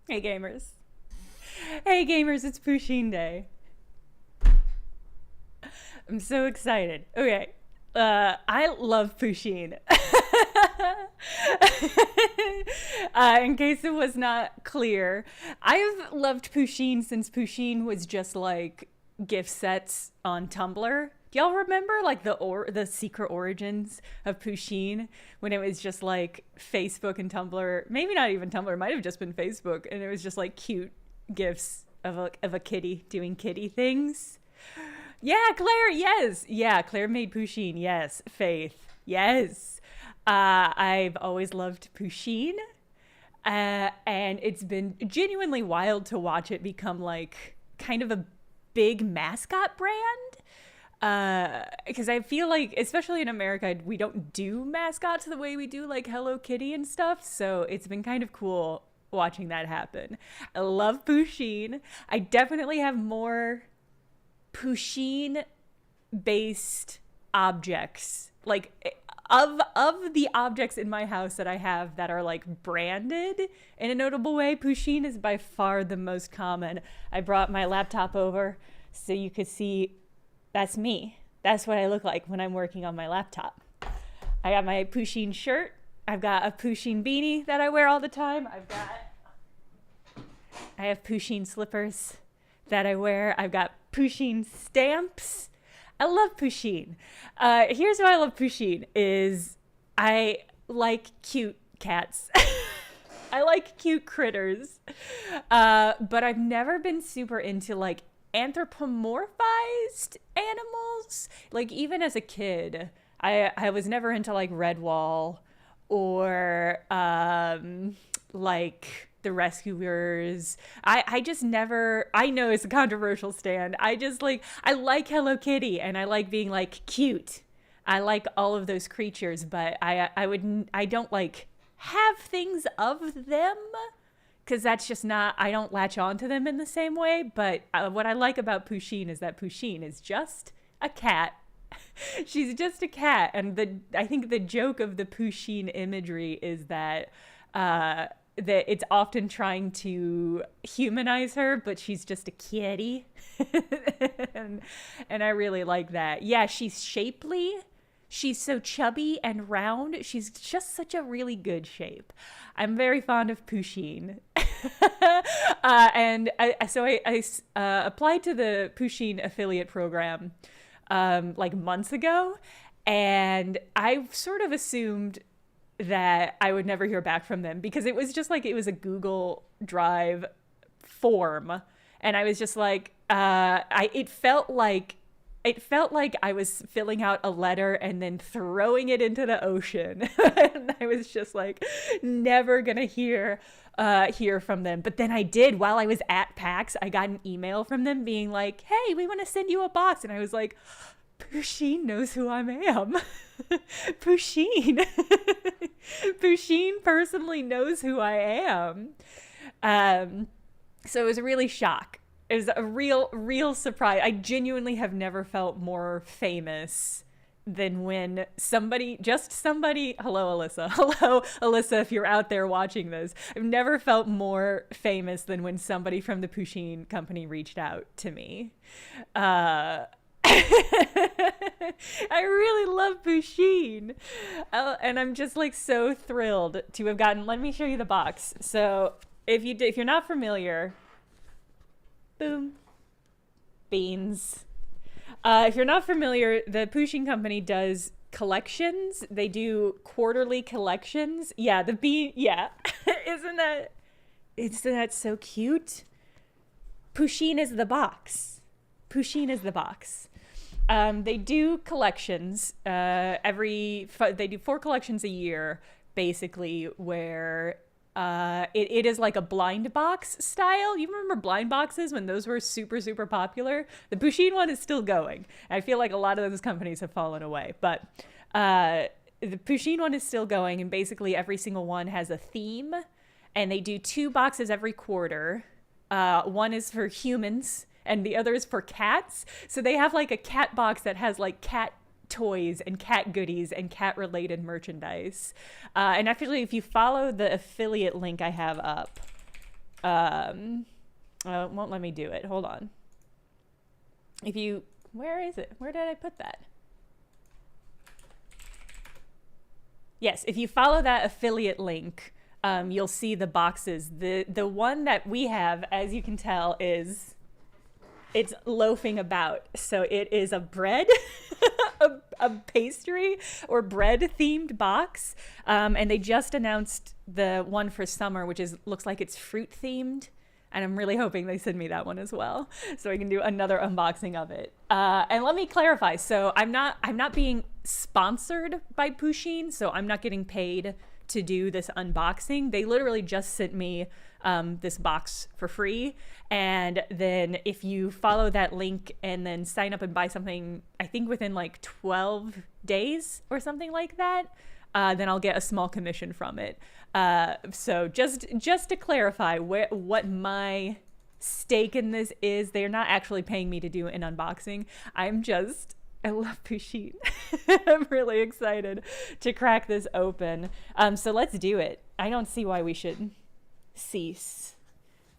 Hey gamers. Hey gamers, it's Pusheen Day. I'm so excited. Okay. I love Pusheen. In case it was not clear, I've loved Pusheen since Pusheen was just like gift sets on Tumblr. Do y'all remember like the secret origins of Pusheen when it was just like Facebook and Tumblr? Maybe not even Tumblr. It might have just been Facebook, and it was just like cute gifs of a kitty doing kitty things. Yeah, Claire. Yes. Yeah, Claire made Pusheen. Yes. Faith. Yes. I've always loved Pusheen. And it's been genuinely wild to watch it become like kind of a big mascot brand. Because I feel like, especially in America, we don't do mascots the way we do like Hello Kitty and stuff. So it's been kind of cool watching that happen. I love Pusheen. I definitely have more Pusheen based objects, like of the objects in my house that I have that are like branded in a notable way. Pusheen is by far the most common. I brought my laptop over so you could see that's me. That's what I look like when I'm working on my laptop. I got my Pusheen shirt. I've got a Pusheen beanie that I wear all the time. I have Pusheen slippers that I wear. I've got Pusheen stamps. I love Pusheen. Here's why I love Pusheen is I like cute cats. I like cute critters. But I've never been super into like anthropomorphized animals. Like even as a kid, I was never into like Redwall or like the Rescuers. I just never, I know it's a controversial stand. I like Hello Kitty and I like being like cute. I like all of those creatures, but I don't like have things of them because that's just not, I don't latch on to them in the same way. But what I like about Pusheen is that Pusheen is just a cat. She's just a cat. And I think the joke of the Pusheen imagery is that that it's often trying to humanize her, but she's just a kitty. and I really like that. Yeah, she's shapely. She's so chubby and round. She's just such a really good shape. I'm very fond of Pusheen. And I applied to the Pusheen affiliate program like months ago, and I sort of assumed that I would never hear back from them because it was just like it was a Google Drive form, and I was just like, it felt like I was filling out a letter and then throwing it into the ocean, and I was just like, never gonna hear from them. But then I did while I was at PAX. I got an email from them being like, "Hey, we want to send you a box," and I was like, Pusheen knows who I am. Pusheen. Pusheen personally knows who I am. So it was a really shock. It was a real surprise. I genuinely have never felt more famous than when somebody, hello Alyssa, if you're out there watching this, I've never felt more famous than when somebody from the Pusheen company reached out to me. I really love Pusheen, and I'm just like so thrilled to have gotten. Let me show you the box. So if you're not familiar, boom, beans. If you're not familiar, the Pusheen company does collections. They do quarterly collections. Yeah, the bean. Yeah, isn't that so cute? Pusheen is the box. Pusheen is the box. They do collections they do 4 collections a year, basically, where it is like a blind box style. You remember blind boxes when those were super, super popular? The Pusheen one is still going. I feel like a lot of those companies have fallen away, but the Pusheen one is still going, and basically every single one has a theme, and they do 2 boxes every quarter. One is for humans, and the other is for cats. So they have like a cat box that has like cat toys and cat goodies and cat related merchandise. And actually, if you follow the affiliate link I have up, It won't let me do it. Hold on. Where is it? Where did I put that? Yes, if you follow that affiliate link, you'll see the boxes. The one that we have, as you can tell, it's loafing about. So it is a bread, a pastry or bread themed box. And they just announced the one for summer, which looks like it's fruit themed. And I'm really hoping they send me that one as well, so I can do another unboxing of it. And let me clarify. So I'm not being sponsored by Pusheen, so I'm not getting paid to do this unboxing. They literally just sent me this box for free. And then if you follow that link and then sign up and buy something, I think within like 12 days or something like that, then I'll get a small commission from it. So just to clarify what my stake in this is, they're not actually paying me to do an unboxing. I love Pusheen. I'm really excited to crack this open. So let's do it. I don't see why we should cease.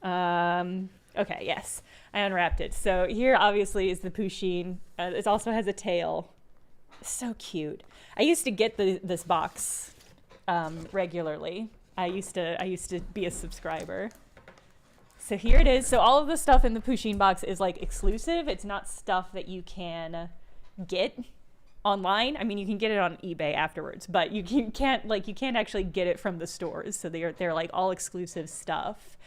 Okay, yes, I unwrapped it. So here obviously is the Pusheen. It also has a tail. So cute. I used to get this box regularly. I used to be a subscriber. So here it is. So all of the stuff in the Pusheen box is like exclusive. It's not stuff that you can get online. I mean, you can get it on eBay afterwards, but you can't actually get it from the stores. So they're like all exclusive stuff.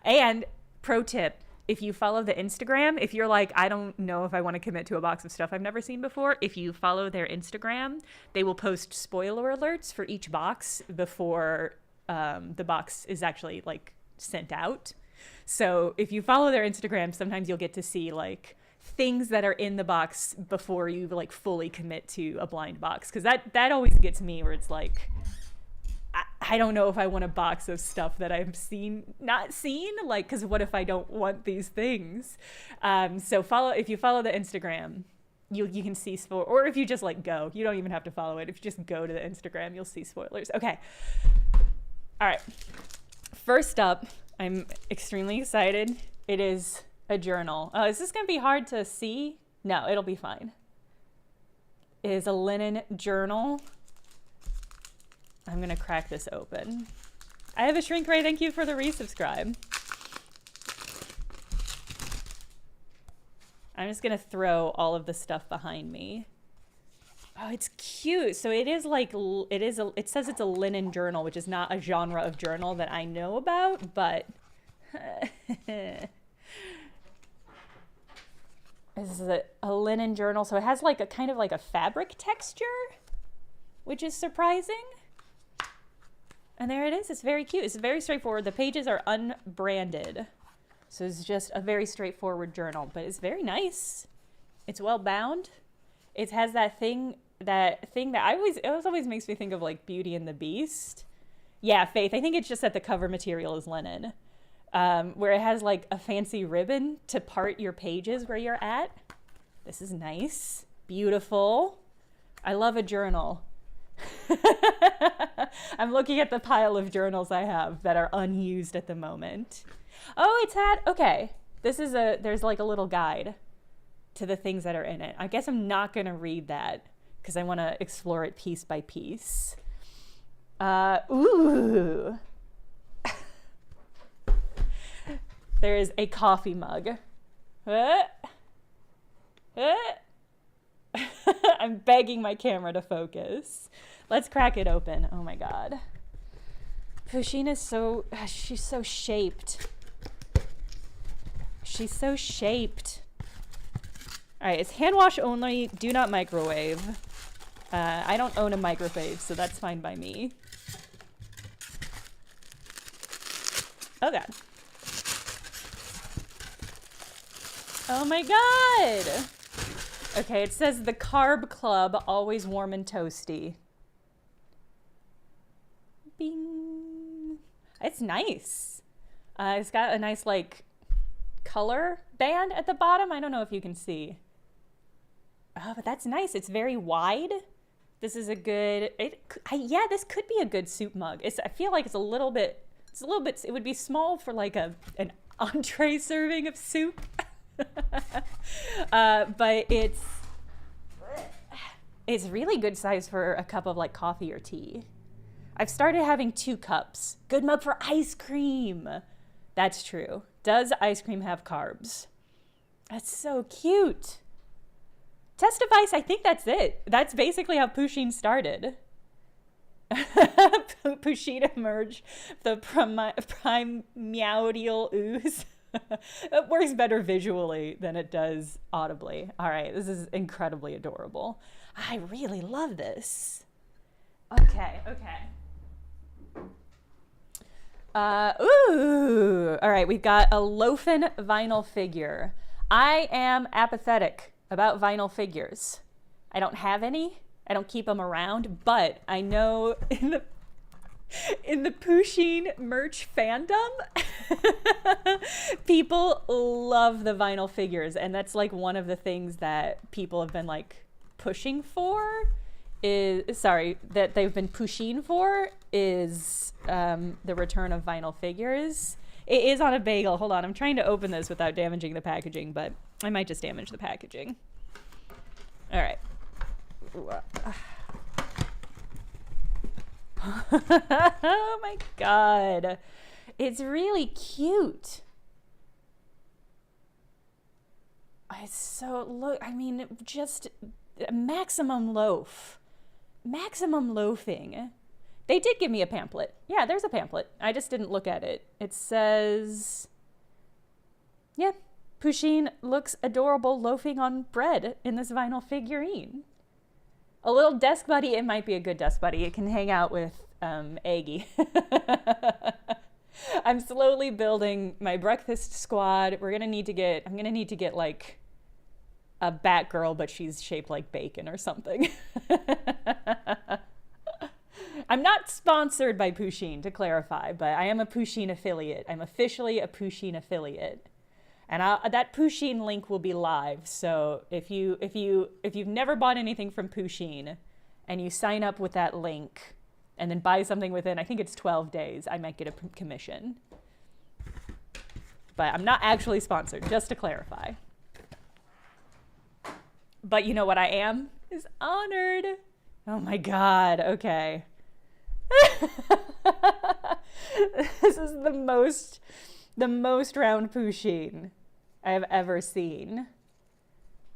And pro tip, if you follow the Instagram, if you're like, I don't know if I want to commit to a box of stuff I've never seen before, if you follow their Instagram, they will post spoiler alerts for each box before the box is actually like sent out. So if you follow their Instagram, sometimes you'll get to see like things that are in the box before you like fully commit to a blind box. Because that always gets me, where it's like, I don't know if I want a box of stuff that I've not seen, like, because what if I don't want these things? So if you follow the Instagram, you can see or if you just like go, you don't even have to follow it. If you just go to the Instagram, you'll see spoilers. Okay. All right. First up, I'm extremely excited. It is a journal. Is this going to be hard to see? No, it'll be fine. It is a linen journal. I'm going to crack this open. I have a shrink ray. Thank you for the resubscribe. I'm just going to throw all of the stuff behind me. Oh, it's cute. So it is like, it says it's a linen journal, which is not a genre of journal that I know about, but this is a linen journal. So it has like a kind of like a fabric texture, which is surprising. And there it is. It's very cute. It's very straightforward. The pages are unbranded. So it's just a very straightforward journal, but it's very nice. It's well bound. It has that thing that always makes me think of like Beauty and the Beast. Yeah, Faith. I think it's just that the cover material is linen, where it has like a fancy ribbon to part your pages where you're at. This is nice. Beautiful. I love a journal. I'm looking at the pile of journals I have that are unused at the moment. Oh, okay. There's like a little guide to the things that are in it. I guess I'm not going to read that because I want to explore it piece by piece. Ooh. There is a coffee mug. I'm begging my camera to focus. Let's crack it open. Oh my God. Pusheen is she's so shaped. She's so shaped. All right, it's hand wash only. Do not microwave. I don't own a microwave, so that's fine by me. Oh God. Oh my God. Okay, it says the Carb Club, always warm and toasty. Bing. It's nice. It's got a nice like color band at the bottom. I don't know if you can see. Oh, but that's nice. It's very wide. This is a good, this could be a good soup mug. I feel like it's a little bit It's a little bit, it would be small for like an entree serving of soup. But it's really good size for a cup of like coffee or tea. I've started having 2 cups. Good mug for ice cream. That's true. Does ice cream have carbs? That's so cute. Test device, I think that's it. That's basically how Pusheen started. Pusheen emerged the primordial ooze. It works better visually than it does audibly. All right, this is incredibly adorable. I really love this. Okay. Ooh. All right, we've got a loafin vinyl figure. I am apathetic about vinyl figures. I don't have any. I don't keep them around, but I know in the Pusheen merch fandom, people love the vinyl figures, and that's like one of the things that people have been like pushing for that they've been Pusheen for is the return of vinyl figures. It is on a bagel. Hold on, I'm trying to open this without damaging the packaging, but I might just damage the packaging. All right. Oh my god, it's really cute. It's so, look, I mean, just maximum loafing. They did give me a pamphlet. Yeah, there's a pamphlet. I just didn't look at it. It says, yeah, Pusheen looks adorable loafing on bread in this vinyl figurine. A little desk buddy. It might be a good desk buddy. It can hang out with Aggie. I'm slowly building my breakfast squad. I'm gonna need to get like a Batgirl, but she's shaped like bacon or something. I'm not sponsored by Pusheen, to clarify, but I am a Pusheen affiliate. I'm officially a Pusheen affiliate. And that Pusheen link will be live. So if you've never bought anything from Pusheen and you sign up with that link and then buy something within, I think it's 12 days, I might get a commission. But I'm not actually sponsored, just to clarify. But you know what I am? Is honored. Oh my god, okay. This is the most round Pusheen I have ever seen.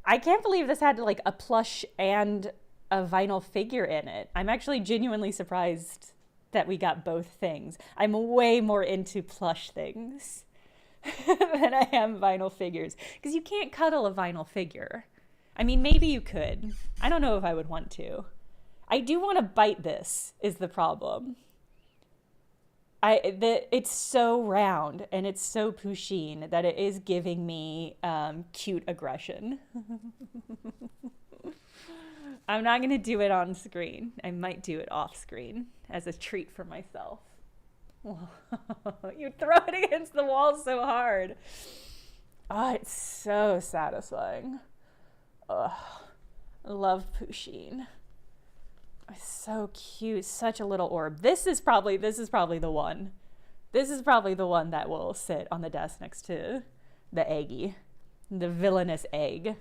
I can't believe this had like a plush and a vinyl figure in it. I'm actually genuinely surprised that we got both things. I'm way more into plush things than I am vinyl figures, because you can't cuddle a vinyl figure. I mean, maybe you could. I don't know if I would want to. I do want to bite this, is the problem. It's so round and it's so Pusheen that it is giving me cute aggression. I'm not going to do it on screen. I might do it off screen as a treat for myself. You throw it against the wall so hard. Oh, it's so satisfying. Ugh. I love Pusheen. It's so cute. Such a little orb. This is probably the one. This is probably the one that will sit on the desk next to the eggy. The villainous egg.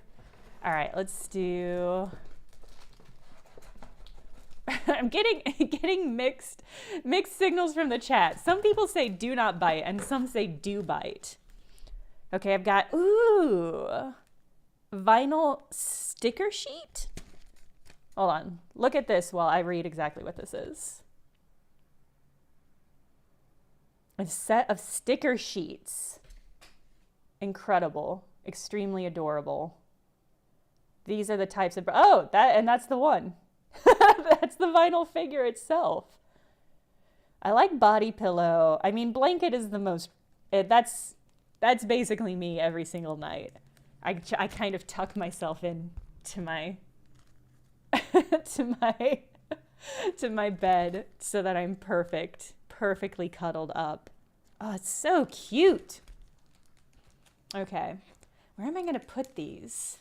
All right, let's do... I'm getting mixed signals from the chat. Some people say do not bite and some say do bite. Okay, I've got, ooh, vinyl sticker sheet. Hold on. Look at this while I read exactly what this is. A set of sticker sheets. Incredible. Extremely adorable. These are the types of... Oh, that's the one. That's the vinyl figure itself. I like body pillow. I mean, blanket is the most... That's basically me every single night. I kind of tuck myself in to my... to my bed so that I'm perfectly cuddled up. Oh, it's so cute. Okay, where am I going to put these?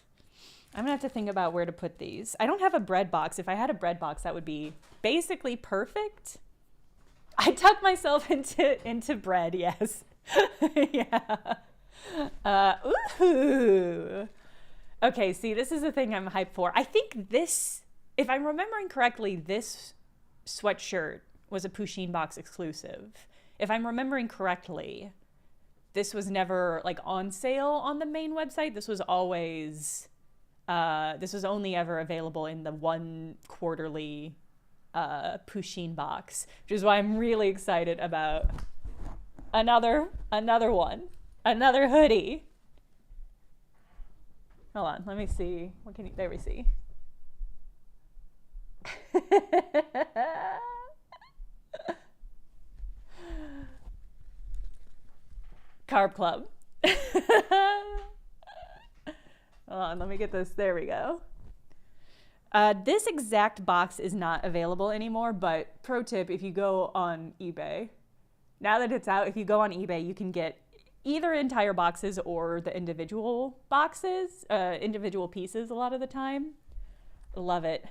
I'm going to have to think about where to put these. I don't have a bread box. If I had a bread box, that would be basically perfect. I tuck myself into bread, yes. Yeah. Ooh. Okay, see, this is the thing I'm hyped for. I think this, if I'm remembering correctly, this sweatshirt was a Pusheen box exclusive. If I'm remembering correctly, this was never like on sale on the main website. This was always, this was only ever available in the one quarterly Pusheen box, which is why I'm really excited about another one, another hoodie. Hold on, let me see. What can you, there we see. Carb Club. Hold on, let me get this. There we go. This exact box is not available anymore, but pro tip, if you go on eBay, now that it's out, if you go on eBay, you can get either entire boxes or the individual boxes, individual pieces a lot of the time. Love it.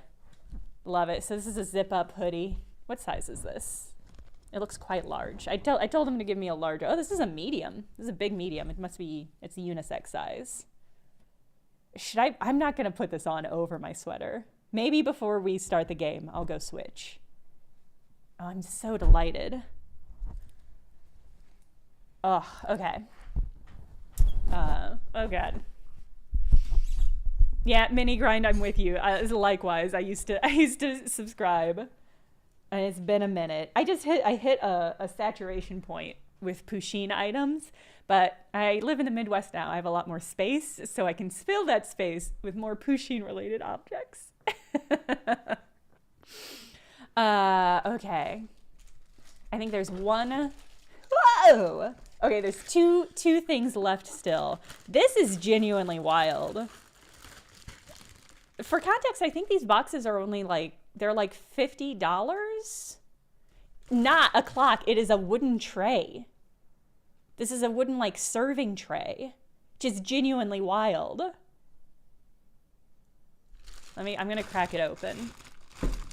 Love it. So this is a zip-up hoodie. What size is this? It looks quite large. I told him to give me a large. Oh, this is a medium. This is a big medium. It must be, it's a unisex size. I'm not going to put this on over my sweater. Maybe before we start the game, I'll go switch. Oh, I'm so delighted. Oh, okay. Oh God. Yeah, mini grind, I'm with you. Likewise, I used to subscribe, and it's been a minute. I hit a saturation point with Pusheen items, but I live in the Midwest now. I have a lot more space, so I can fill that space with more Pusheen related objects. Okay. I think there's one. Whoa! Okay, there's two things left still. This is genuinely wild. For context, I think these boxes are only like, they're like $50. Not a clock, it is a wooden tray. This is a wooden like serving tray, which is genuinely wild. I'm gonna crack it open.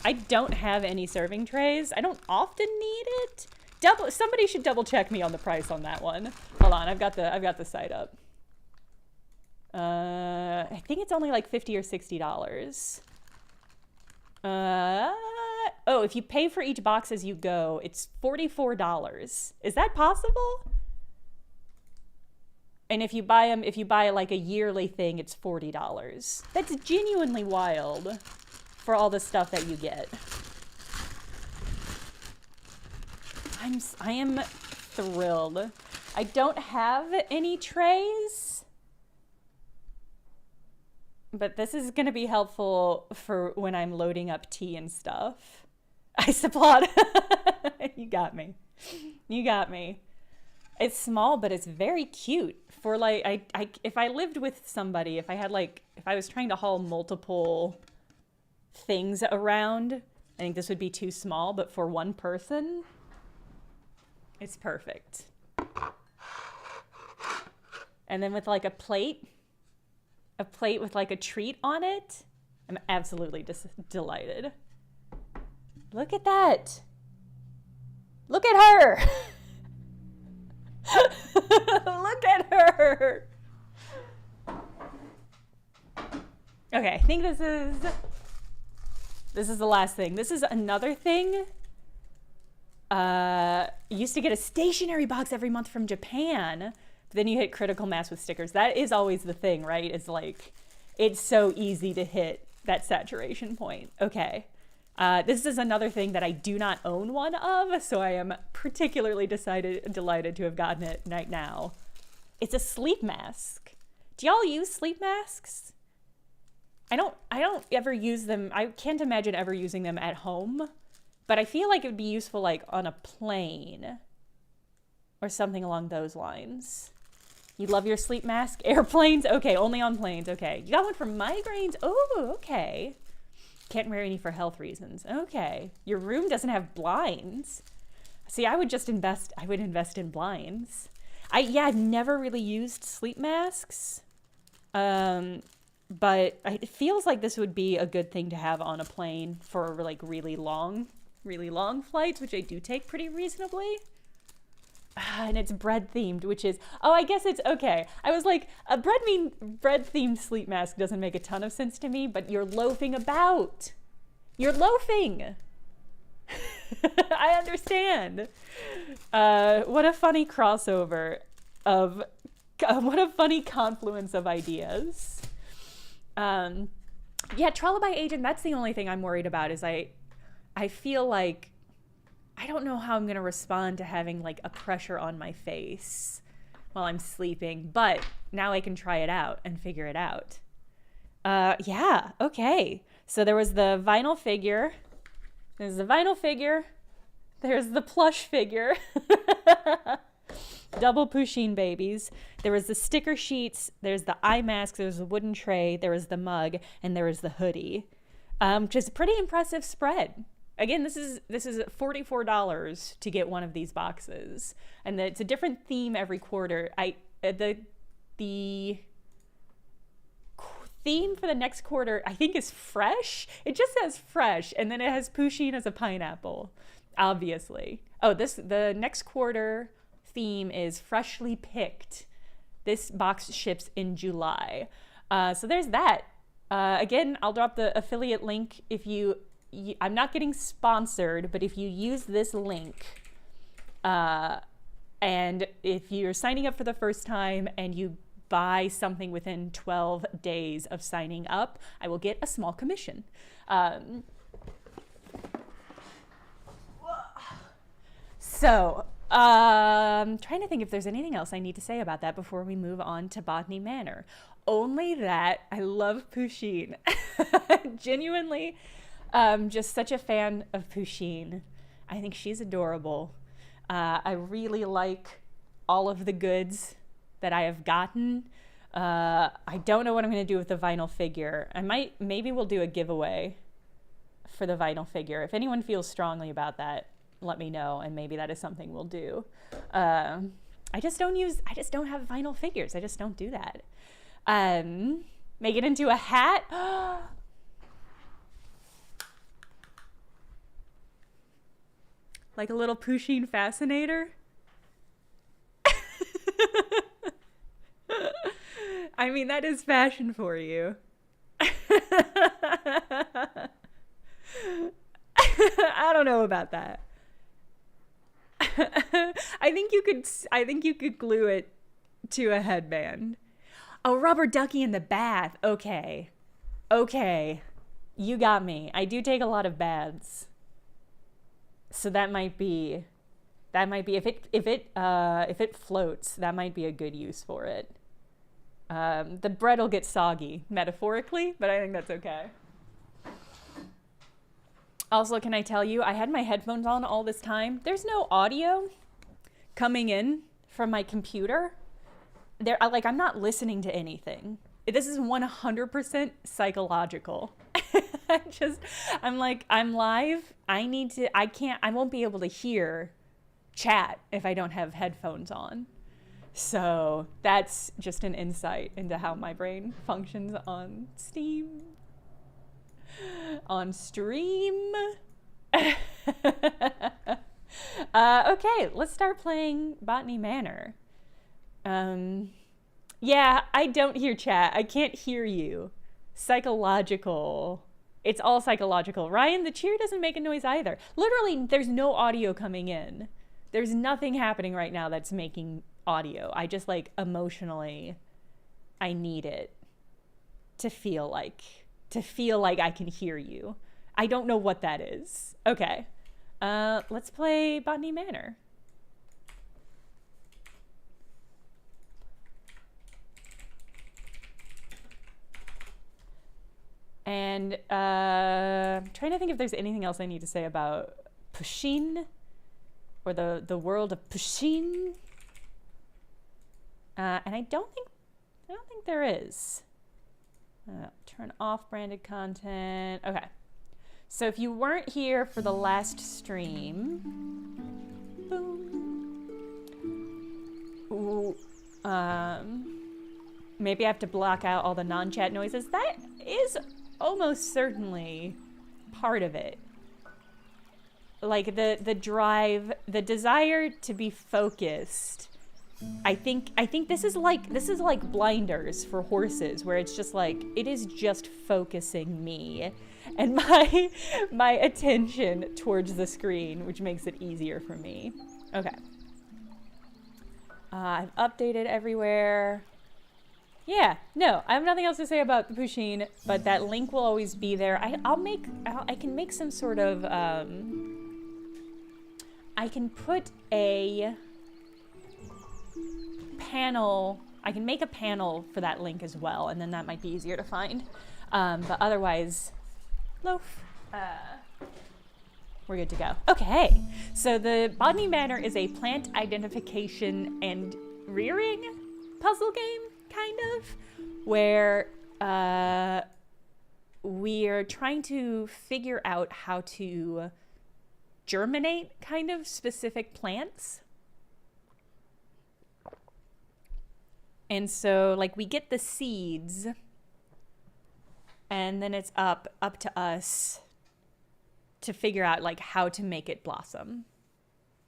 I don't have any serving trays. I don't often need it. Somebody should double check me on the price on that one. Hold on, I've got the site up. I think it's only like $50 or $60. Oh, if you pay for each box as you go, it's $44. Is that possible? And if you buy like a yearly thing, it's $40. That's genuinely wild for all the stuff that you get. I am thrilled. I don't have any trays, but this is going to be helpful for when I'm loading up tea and stuff. I applaud. You got me. You got me. It's small, but it's very cute. For like, if I lived with somebody, if I was trying to haul multiple things around, I think this would be too small, but for one person, it's perfect. And then with like a plate with like a treat on it, I'm absolutely delighted. Look at that. Look at her. Look at her. Okay, I think this is the last thing. This is another thing. You used to get a stationery box every month from Japan, but then you hit critical mass with stickers. That is always the thing, right? It's like, it's so easy to hit that saturation point. Okay. This is another thing that I do not own one of, so I am particularly delighted to have gotten it right now. It's a sleep mask. Do y'all use sleep masks? I don't ever use them. I can't imagine ever using them at home, but I feel like it would be useful like on a plane or something along those lines. You love your sleep mask? Airplanes? Okay, only on planes. Okay. You got one for migraines? Oh, okay. Can't wear any for health reasons. Okay. Your room doesn't have blinds. See, I would invest in blinds. I've never really used sleep masks. But it feels like this would be a good thing to have on a plane for like really long really long flights, which I do take pretty reasonably. And it's bread themed, which is, oh, I guess it's okay. I was like, a bread themed sleep mask doesn't make a ton of sense to me, but you're loafing about. You're loafing. I understand. What a funny crossover of, what a funny confluence of ideas. Yeah, Trelleby Agent, that's the only thing I'm worried about is I feel like I don't know how I'm going to respond to having like a pressure on my face while I'm sleeping, but now I can try it out and figure it out. Yeah, okay. So there was the vinyl figure. There's the vinyl figure. There's the plush figure. Double Pusheen babies. There was the sticker sheets. There's the eye mask. There's the wooden tray. There was the mug, and there was the hoodie. Which is a pretty impressive spread. Again, this is $44 to get one of these boxes, and it's a different theme every quarter. The theme for the next quarter, I think, is fresh. It just says fresh, and then it has Pusheen as a pineapple, obviously. Oh, the next quarter theme is freshly picked. This box ships in July. So there's that. Again, I'll drop the affiliate link if I'm not getting sponsored, but if you use this link, and if you're signing up for the first time and you buy something within 12 days of signing up, I will get a small commission. So, trying to think if there's anything else I need to say about that before we move on to Botany Manor. Only that I love Pusheen. Genuinely, just such a fan of Pusheen. I think she's adorable. I really like all of the goods that I have gotten. I don't know what I'm going to do with the vinyl figure. Maybe we'll do a giveaway for the vinyl figure. If anyone feels strongly about that, let me know, and maybe that is something we'll do. I just don't have vinyl figures. I just don't do that. Make it into a hat. Like a little Pusheen fascinator. I mean, that is fashion for you. I don't know about that. I think you could glue it to a headband. Oh, rubber ducky in the bath. Okay. You got me. I do take a lot of baths. So that might be if it floats, that might be a good use for it. The bread will get soggy, metaphorically, but I think that's okay. Also, can I tell you, I had my headphones on all this time. There's no audio coming in from my computer. I'm not listening to anything. This is 100% psychological. I'm live. I won't be able to hear chat if I don't have headphones on. So that's just an insight into how my brain functions on Steam. On stream. Okay, let's start playing Botany Manor. Yeah, I don't hear chat. I can't hear you. Psychological. It's all psychological. Ryan, the cheer doesn't make a noise either. Literally, there's no audio coming in. There's nothing happening right now that's making audio. I just emotionally, I need it to feel like I can hear you. I don't know what that is. Okay. Let's play Botany Manor. And I'm trying to think if there's anything else I need to say about Pusheen or the world of Pusheen. And I don't think there is. Turn off branded content. Okay. So if you weren't here for the last stream, boom. Ooh, maybe I have to block out all the non-chat noises. That is almost certainly part of it. like the drive, the desire to be focused. I think this is like blinders for horses, where it's just like it is just focusing me and my attention towards the screen, which makes it easier for me. Okay. I've updated everywhere. Yeah, no, I have nothing else to say about the Pusheen, but that link will always be there. I can make some sort of, I can put a panel, I can make a panel for that link as well, and then that might be easier to find. But otherwise, loaf. We're good to go. Okay, so the Botany Manor is a plant identification and rearing puzzle game, kind of, where we are trying to figure out how to germinate kind of specific plants. And so, like, we get the seeds, and then it's up to us to figure out, like, how to make it blossom.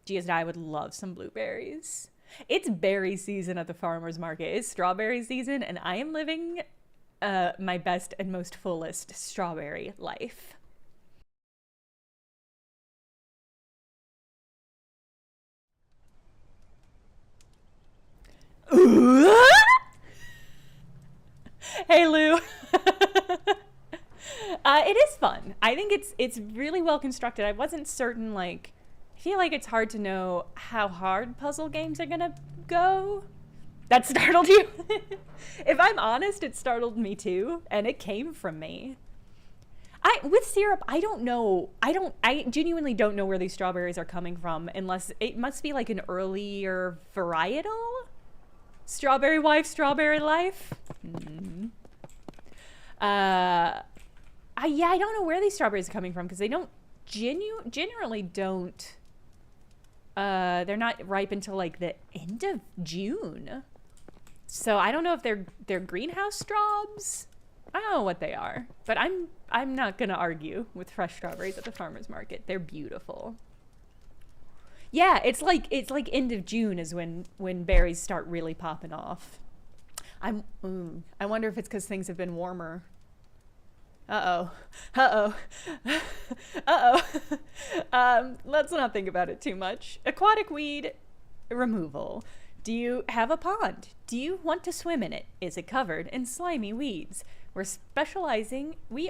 Giaz and I would love some blueberries. It's berry season at the farmer's market. It's strawberry season, and I am living my best and most fullest strawberry life. Hey, Lou. It is fun. I think it's really well constructed. I wasn't certain, like, I feel like it's hard to know how hard puzzle games are gonna go. That startled you? If I'm honest, it startled me too, and it came from me. With syrup, I don't know. I genuinely don't know where these strawberries are coming from, unless it must be like an earlier varietal. Strawberry wife, strawberry life. Yeah, I don't know where these strawberries are coming from, because they don't generally don't. They're not ripe until like the end of June. So I don't know if they're greenhouse strawbs. I don't know what they are, but I'm not gonna argue with fresh strawberries at the farmer's market. They're beautiful. Yeah, it's like end of June is when berries start really popping off. I wonder if it's because things have been warmer. Let's not think about it too much. Aquatic weed removal. Do you have a pond? Do you want to swim in it? Is it covered in slimy weeds? We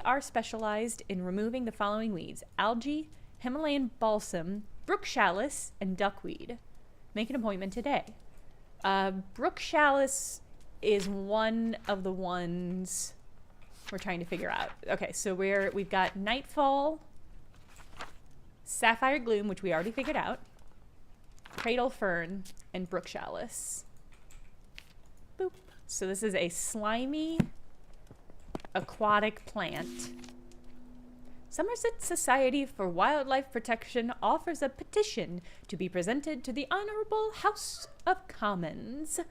are specialized in removing the following weeds: algae, Himalayan balsam, brook chalice, and duckweed. Make an appointment today. Brook chalice is one of the ones we're trying to figure out. Okay, so we've got Nightfall, Sapphire Gloom, which we already figured out, Cradle Fern, and Brook Chalice. Boop. So this is a slimy aquatic plant. Somerset Society for Wildlife Protection offers a petition to be presented to the Honorable House of Commons.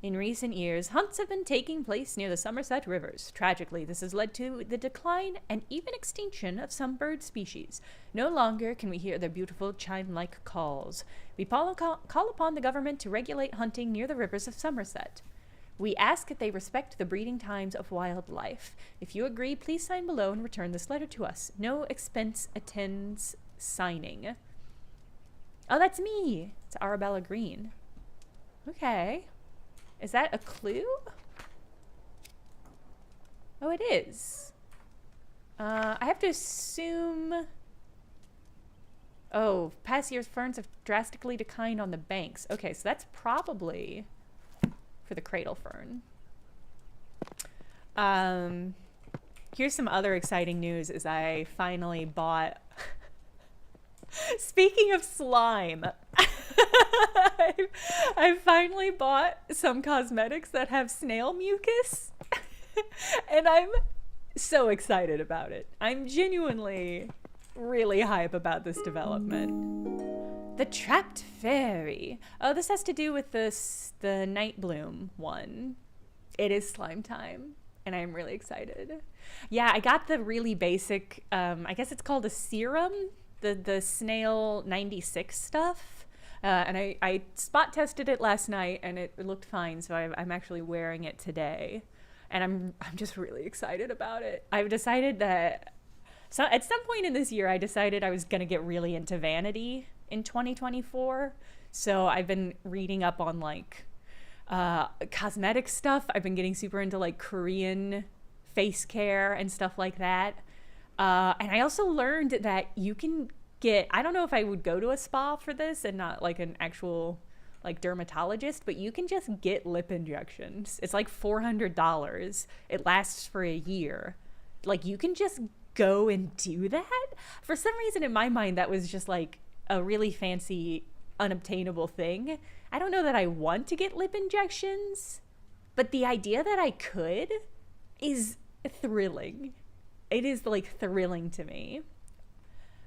In recent years, hunts have been taking place near the Somerset rivers. Tragically, this has led to the decline and even extinction of some bird species. No longer can we hear their beautiful chime-like calls. We call upon the government to regulate hunting near the rivers of Somerset. We ask that they respect the breeding times of wildlife. If you agree, please sign below and return this letter to us. No expense attends signing. Oh, that's me. It's Arabella Green. Okay. Is that a clue? Oh, it is. I have to assume... Oh, past years' ferns have drastically declined on the banks. Okay, so that's probably for the cradle fern. Here's some other exciting news is I finally bought... Speaking of slime... I finally bought some cosmetics that have snail mucus, and I'm so excited about it. I'm genuinely really hype about this development. The Trapped Fairy. Oh, this has to do with the Night Bloom one. It is slime time, and I'm really excited. Yeah, I got the really basic, I guess it's called a serum, the snail 96 stuff. And I spot tested it last night and it looked fine. So I'm actually wearing it today. And I'm just really excited about it. I've decided that at some point in this year, I decided I was going to get really into vanity in 2024. So I've been reading up on like cosmetic stuff. I've been getting super into like Korean face care and stuff like that. And I also learned that you can get, I don't know if I would go to a spa for this and not like an actual like dermatologist, but you can just get lip injections. It's like $400. It lasts for a year. Like you can just go and do that. For some reason in my mind, that was just like a really fancy, unobtainable thing. I don't know that I want to get lip injections, but the idea that I could is thrilling. It is like thrilling to me.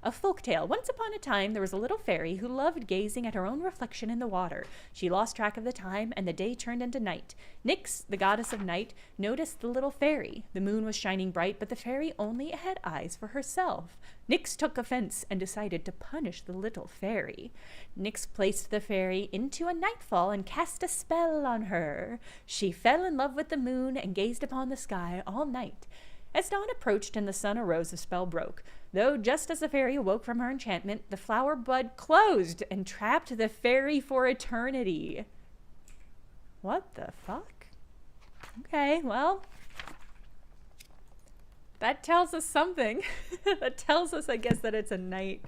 A folktale. Once upon a time, there was a little fairy who loved gazing at her own reflection in the water. She lost track of the time, and the day turned into night. Nyx, the goddess of night, noticed the little fairy. The moon was shining bright, but the fairy only had eyes for herself. Nyx took offense and decided to punish the little fairy. Nyx placed the fairy into a nightfall and cast a spell on her. She fell in love with the moon and gazed upon the sky all night. As dawn approached and the sun arose, the spell broke. Though just as the fairy awoke from her enchantment, the flower bud closed and trapped the fairy for eternity. What the fuck? Okay, well, that tells us something. That tells us, I guess, that it's a night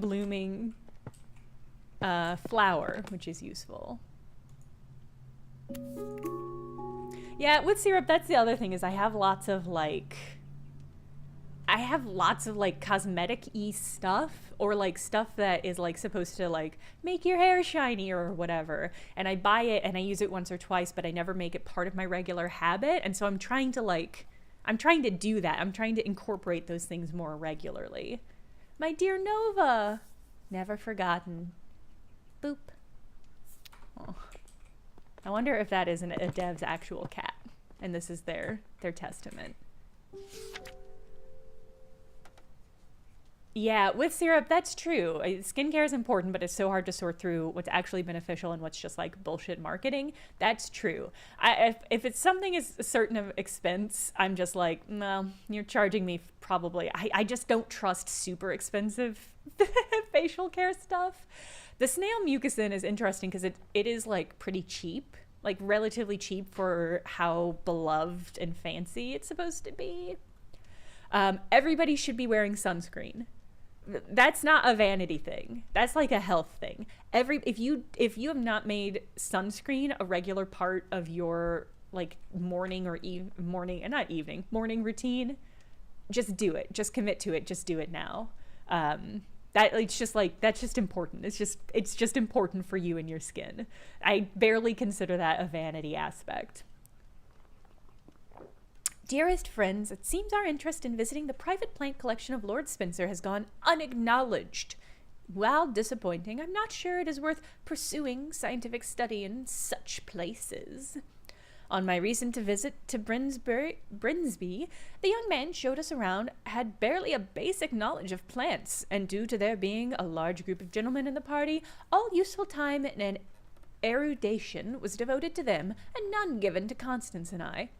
blooming flower, which is useful. Yeah, with syrup, that's the other thing, is I have lots of cosmetic-y stuff, or like stuff that is like supposed to like make your hair shiny or whatever. And I buy it and I use it once or twice, but I never make it part of my regular habit. And so I'm trying to do that. I'm trying to incorporate those things more regularly. My dear Nova, never forgotten. Boop. Oh. I wonder if that isn't a dev's actual cat, and this is their testament. Yeah, with syrup, that's true. Skincare is important, but it's so hard to sort through what's actually beneficial and what's just like bullshit marketing. That's true. If it's something is a certain expense, I'm just like, no, you're charging me probably. I just don't trust super expensive facial care stuff. The snail mucusine is interesting because it is like pretty cheap, like relatively cheap for how beloved and fancy it's supposed to be. Everybody should be wearing sunscreen. That's not a vanity thing. That's like a health thing. If you have not made sunscreen a regular part of your like morning routine, just do it. Just commit to it. Just do it now. That's just important. It's just important for you and your skin. I barely consider that a vanity aspect. Dearest friends, it seems our interest in visiting the private plant collection of Lord Spencer has gone unacknowledged. While disappointing, I'm not sure it is worth pursuing scientific study in such places. On my recent visit to Brinsby, the young man showed us around had barely a basic knowledge of plants, and due to there being a large group of gentlemen in the party, all useful time and erudition was devoted to them, and none given to Constance and I.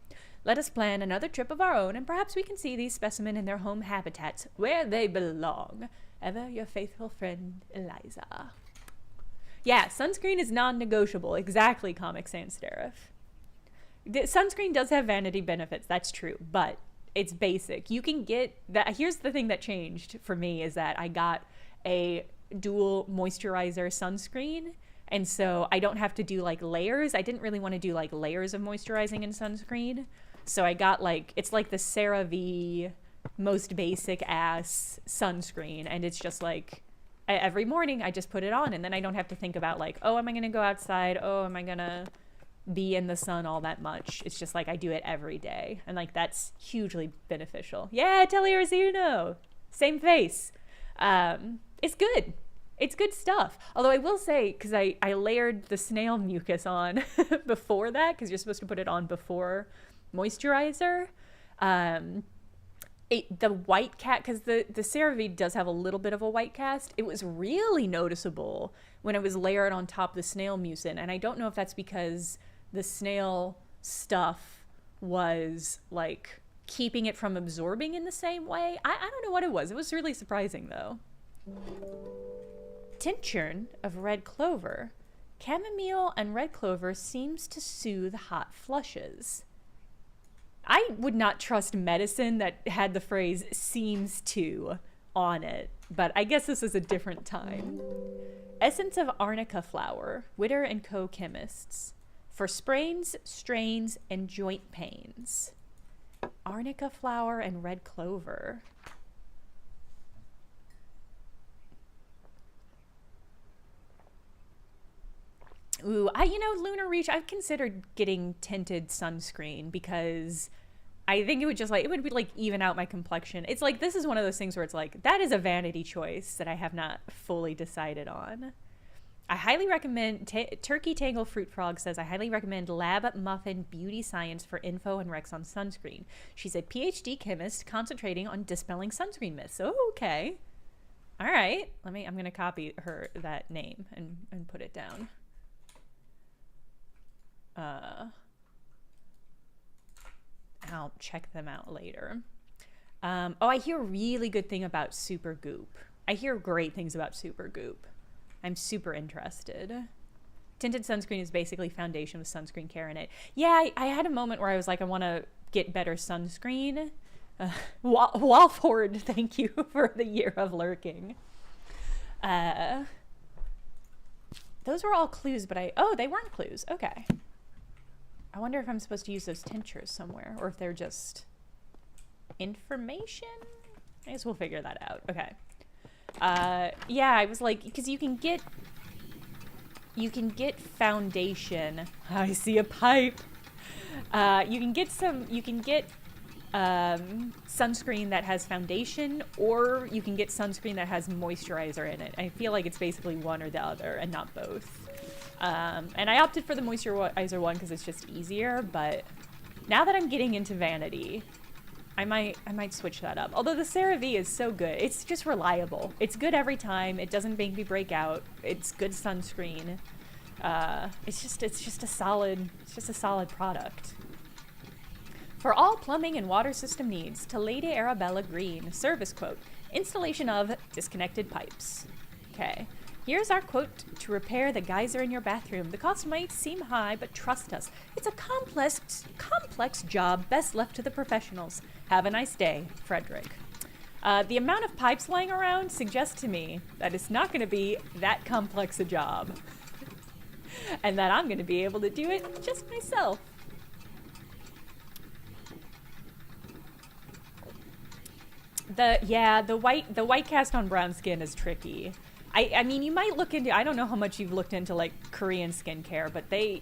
Let us plan another trip of our own, and perhaps we can see these specimens in their home habitats, where they belong. Ever your faithful friend, Eliza. Yeah, sunscreen is non-negotiable. Exactly, Comic Sans Serif. Sunscreen does have vanity benefits, that's true, but it's basic. You can get that. Here's the thing that changed for me is that I got a dual moisturizer sunscreen, and so I don't have to do like layers. I didn't really want to do like layers of moisturizing and sunscreen, so I got like, it's like the CeraVe most basic ass sunscreen, and it's just like every morning I just put it on, and then I don't have to think about like, oh, am I gonna go outside? Oh, am I gonna be in the sun all that much? It's just like I do it every day, and like that's hugely beneficial. Yeah, Telly same face. It's good. It's good stuff. Although I will say, because I layered the snail mucus on before that, because you're supposed to put it on before moisturizer. the white cat, because the CeraVe does have a little bit of a white cast. It was really noticeable when it was layered on top of the snail mucin, and I don't know if that's because the snail stuff was like keeping it from absorbing in the same way. I don't know what it was. It was really surprising though. Tincture of red clover. Chamomile and red clover seems to soothe hot flushes. I would not trust medicine that had the phrase seems to on it, but I guess this is a different time. Essence of arnica flower, Witter and Co. chemists. For sprains, strains, and joint pains. Arnica flower and red clover. Ooh, Lunar Reach, I've considered getting tinted sunscreen because I think it would just it would be like even out my complexion. It's like, this is one of those things where it's like, that is a vanity choice that I have not fully decided on. I highly recommend, Turkey Tangle Fruit Frog says, I highly recommend Lab Muffin Beauty Science for info and recs on sunscreen. She's a PhD chemist concentrating on dispelling sunscreen myths. Oh, okay. All right. I'm going to copy that name and put it down. I'll check them out later. I hear a really good thing about Super Goop. I hear great things about Super Goop. I'm super interested. Tinted sunscreen is basically foundation with sunscreen care in it. Yeah, I had a moment where I was like, I want to get better sunscreen. Walford, thank you for the year of lurking. Those were all clues, but they weren't clues. Okay. I wonder if I'm supposed to use those tinctures somewhere, or if they're just information. I guess we'll figure that out. Okay. Yeah, I was like, because you can get foundation. I see a pipe. You can get sunscreen that has foundation, or you can get sunscreen that has moisturizer in it. I feel like it's basically one or the other and not both. And I opted for the moisturizer one because it's just easier, but now that I'm getting into vanity, I might switch that up. Although the CeraVe is so good. It's just reliable. It's good every time. It doesn't make me break out. It's good sunscreen. It's just a solid product. For all plumbing and water system needs, to Lady Arabella Green, service quote, installation of disconnected pipes. Okay. Here's our quote to repair the geyser in your bathroom. The cost might seem high, but trust us. It's a complex job best left to the professionals. Have a nice day, Frederick. The amount of pipes lying around suggests to me that it's not going to be that complex a job. And that I'm going to be able to do it just myself. The white cast on brown skin is tricky. I mean, you might look into, I don't know how much you've looked into like Korean skincare, but the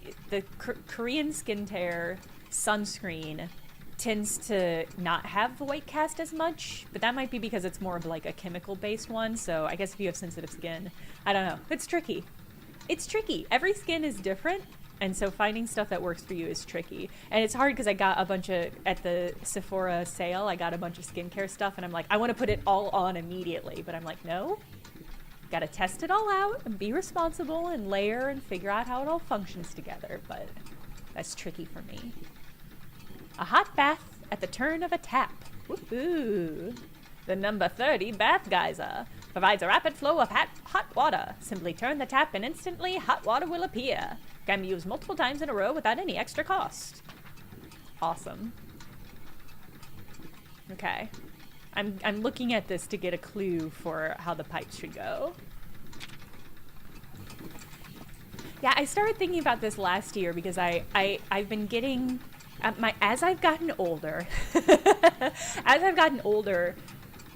Korean skincare sunscreen tends to not have the white cast as much, but that might be because it's more of like a chemical based one. So I guess if you have sensitive skin, I don't know. It's tricky. Every skin is different. And so finding stuff that works for you is tricky. And it's hard because I got a bunch of, at the Sephora sale, I got a bunch of skincare stuff and I'm like, I want to put it all on immediately. But I'm like, no. Got to test it all out and be responsible and layer and figure out how it all functions together. But that's tricky for me. A hot bath at the turn of a tap. Woohoo! The number 30 bath geyser provides a rapid flow of hot water. Simply turn the tap and instantly hot water will appear. Can be used multiple times in a row without any extra cost. Awesome. Okay. I'm looking at this to get a clue for how the pipes should go. Yeah, I started thinking about this last year because I've been getting as I've gotten older,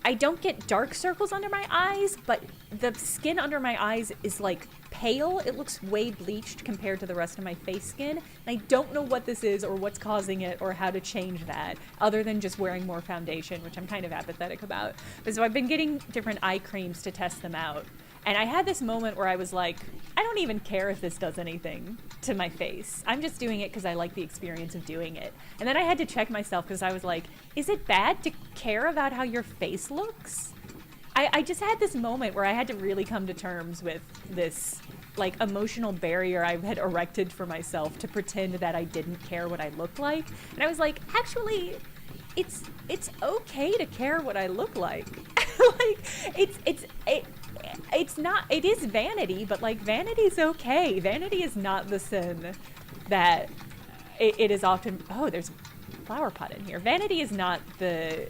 I don't get dark circles under my eyes, but the skin under my eyes is like pale. It looks way bleached compared to the rest of my face skin. And I don't know what this is or what's causing it or how to change that other than just wearing more foundation, which I'm kind of apathetic about. But so I've been getting different eye creams to test them out. And I had this moment where I was like, I I don't even care if this does anything to my face. I'm just doing it because I like the experience of doing it. And then I had to check myself because I was like, is it bad to care about how your face looks? I just had this moment where I had to really come to terms with this like emotional barrier I had erected for myself to pretend that I didn't care what I looked like. And I was like, actually, it's okay to care what I look like. Like it's not, it is vanity, but like vanity's okay. Vanity is not the sin that it is often. Oh, there's a flower pot in here. Vanity is not the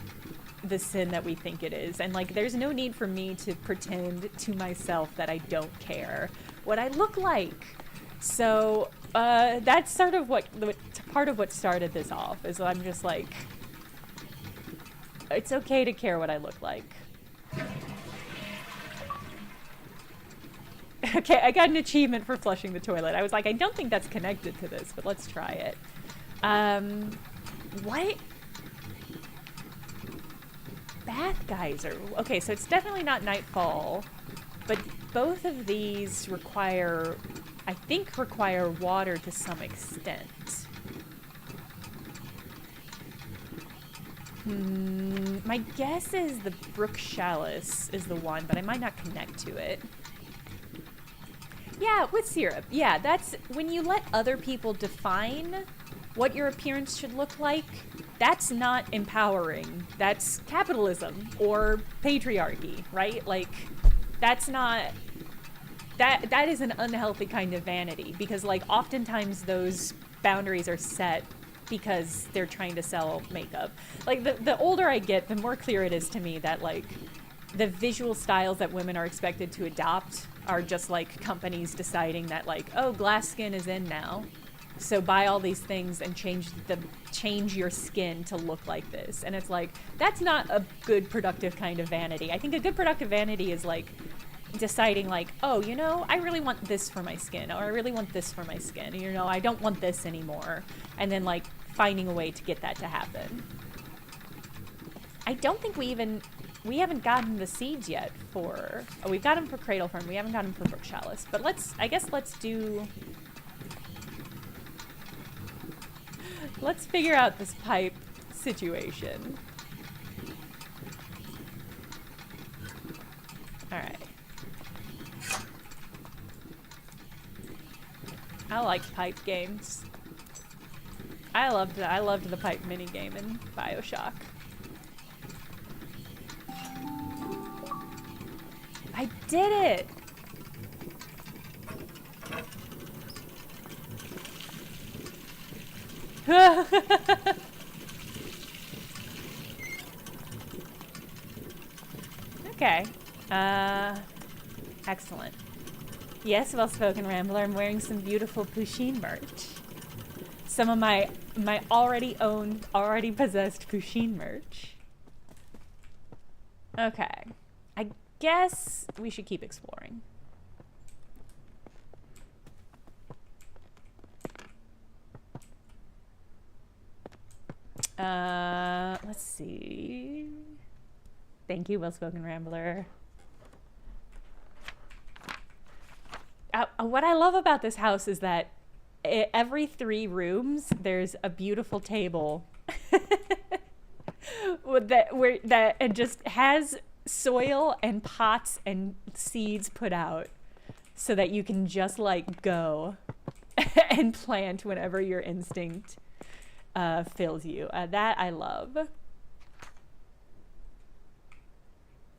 sin that we think it is. And like there's no need for me to pretend to myself that I don't care what I look like. So that's sort of what part of what started this off, is I'm just like, it's okay to care what I look like. Okay, I got an achievement for flushing the toilet. I was like, I don't think that's connected to this, but let's try it. What? Bath geyser. Okay, so it's definitely not nightfall, but both of these require water to some extent. My guess is the brook chalice is the one, but I might not connect to it. Yeah, with syrup. Yeah, that's when you let other people define what your appearance should look like. That's not empowering. That's capitalism or patriarchy, right? Like, that's not... That is an unhealthy kind of vanity, because, like, oftentimes those boundaries are set because they're trying to sell makeup. Like, the older I get, the more clear it is to me that, like, the visual styles that women are expected to adopt are just, like, companies deciding that, like, oh, glass skin is in now, so buy all these things and change your skin to look like this. And it's like, that's not a good productive kind of vanity. I think a good productive vanity is, like, deciding, like, oh, you know, I really want this for my skin, or I really want this for my skin, you know, I don't want this anymore, and then, like, finding a way to get that to happen. I don't think we haven't gotten the seeds yet for... Oh, we've got them for Cradle Fern. We haven't got them for Brook Chalice. But I guess let's do... Let's figure out this pipe situation. Alright. I like pipe games. I loved the pipe minigame in BioShock. I did it! Okay. Excellent. Yes, well-spoken Rambler. I'm wearing some beautiful Pusheen merch. Some of my already owned, already possessed Pusheen merch. Okay. I guess we should keep exploring. Let's see. Thank you, well-spoken Rambler. What I love about this house is that every 3 rooms there's a beautiful table that it just has soil and pots and seeds put out so that you can just like go and plant whenever your instinct fills you. That I love.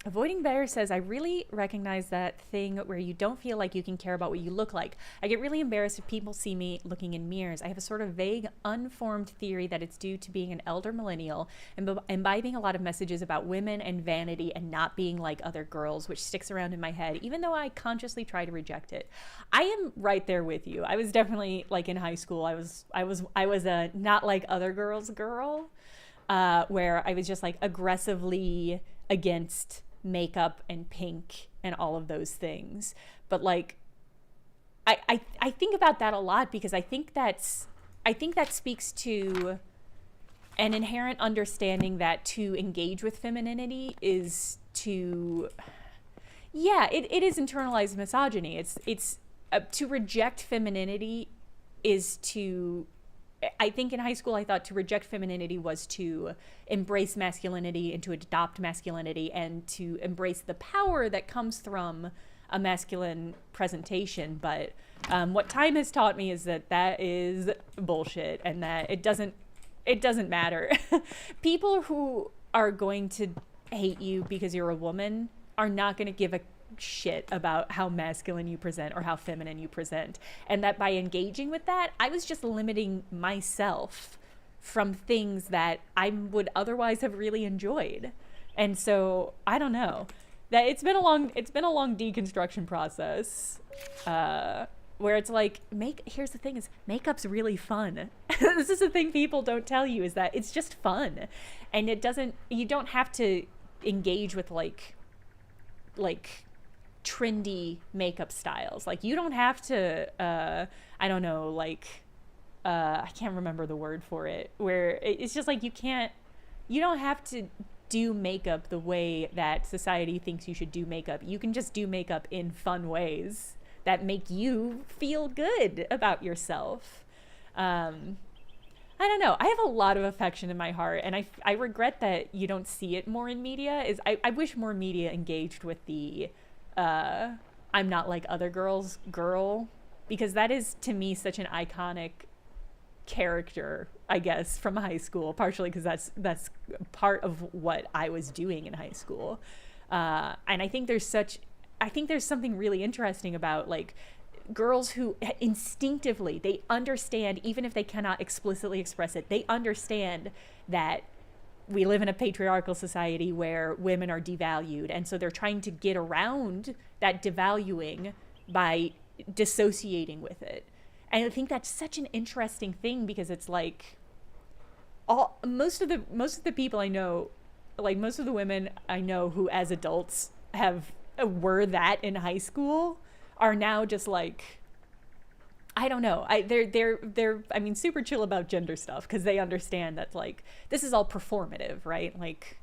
Avoiding Bear says, I really recognize that thing where you don't feel like you can care about what you look like. I get really embarrassed if people see me looking in mirrors. I have a sort of vague, unformed theory that it's due to being an elder millennial and imbibing a lot of messages about women and vanity and not being like other girls, which sticks around in my head, even though I consciously try to reject it. I am right there with you. I was definitely, like, in high school, I was a not like other girls girl, where I was just like aggressively against makeup and pink and all of those things. But like I think about that a lot because I think that speaks to an inherent understanding that to engage with femininity is to it is internalized misogyny. It's to reject femininity is to, I think in high school I thought to reject femininity was to embrace masculinity and to adopt masculinity and to embrace the power that comes from a masculine presentation. But what time has taught me is that that is bullshit, and that it doesn't matter. People who are going to hate you because you're a woman are not going to give a shit about how masculine you present or how feminine you present. And that by engaging with that, I was just limiting myself from things that I would otherwise have really enjoyed. And so I don't know, that it's been a long deconstruction process, where it's like, here's the thing is, makeup's really fun. This is the thing people don't tell you, is that it's just fun. And you don't have to engage with like trendy makeup styles. Like, you don't have to, I don't know, like, I can't remember the word for it, where it's just like, you don't have to do makeup the way that society thinks you should do makeup. You can just do makeup in fun ways that make you feel good about yourself. I don't know. I have a lot of affection in my heart, and I regret that you don't see it more in media. I wish more media engaged with the I'm not like other girls girl, because that is to me such an iconic character, I guess, from high school, partially because that's part of what I was doing in high school. And I think there's something really interesting about like girls who instinctively, they understand, even if they cannot explicitly express it, they understand that we live in a patriarchal society where women are devalued, and so they're trying to get around that devaluing by dissociating with it. And I think that's such an interesting thing, because it's like most of the people I know, like most of the women I know who as adults were that in high school, are now just like, I don't know. They're I mean, super chill about gender stuff, because they understand that like this is all performative, right? Like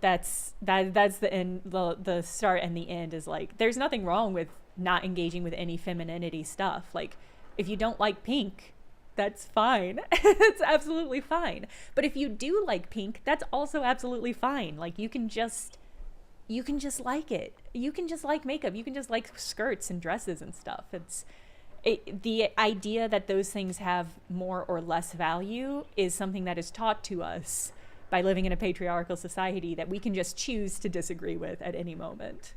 that's the end. The start and the end is like, there's nothing wrong with not engaging with any femininity stuff. Like, if you don't like pink, that's fine. It's absolutely fine. But if you do like pink, that's also absolutely fine. Like, you can just like it. You can just like makeup. You can just like skirts and dresses and stuff. The idea that those things have more or less value is something that is taught to us by living in a patriarchal society that we can just choose to disagree with at any moment.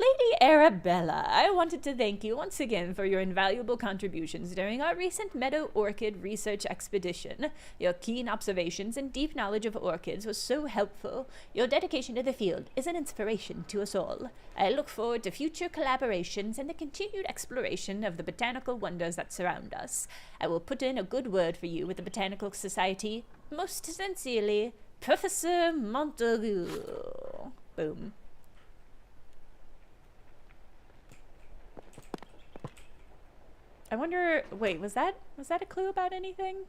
Lady Arabella, I wanted to thank you once again for your invaluable contributions during our recent meadow orchid research expedition. Your keen observations and deep knowledge of orchids was so helpful. Your dedication to the field is an inspiration to us all. I look forward to future collaborations and the continued exploration of the botanical wonders that surround us. I will put in a good word for you with the Botanical Society. Most sincerely, Professor Montague. Boom. I wonder, wait, was that a clue about anything?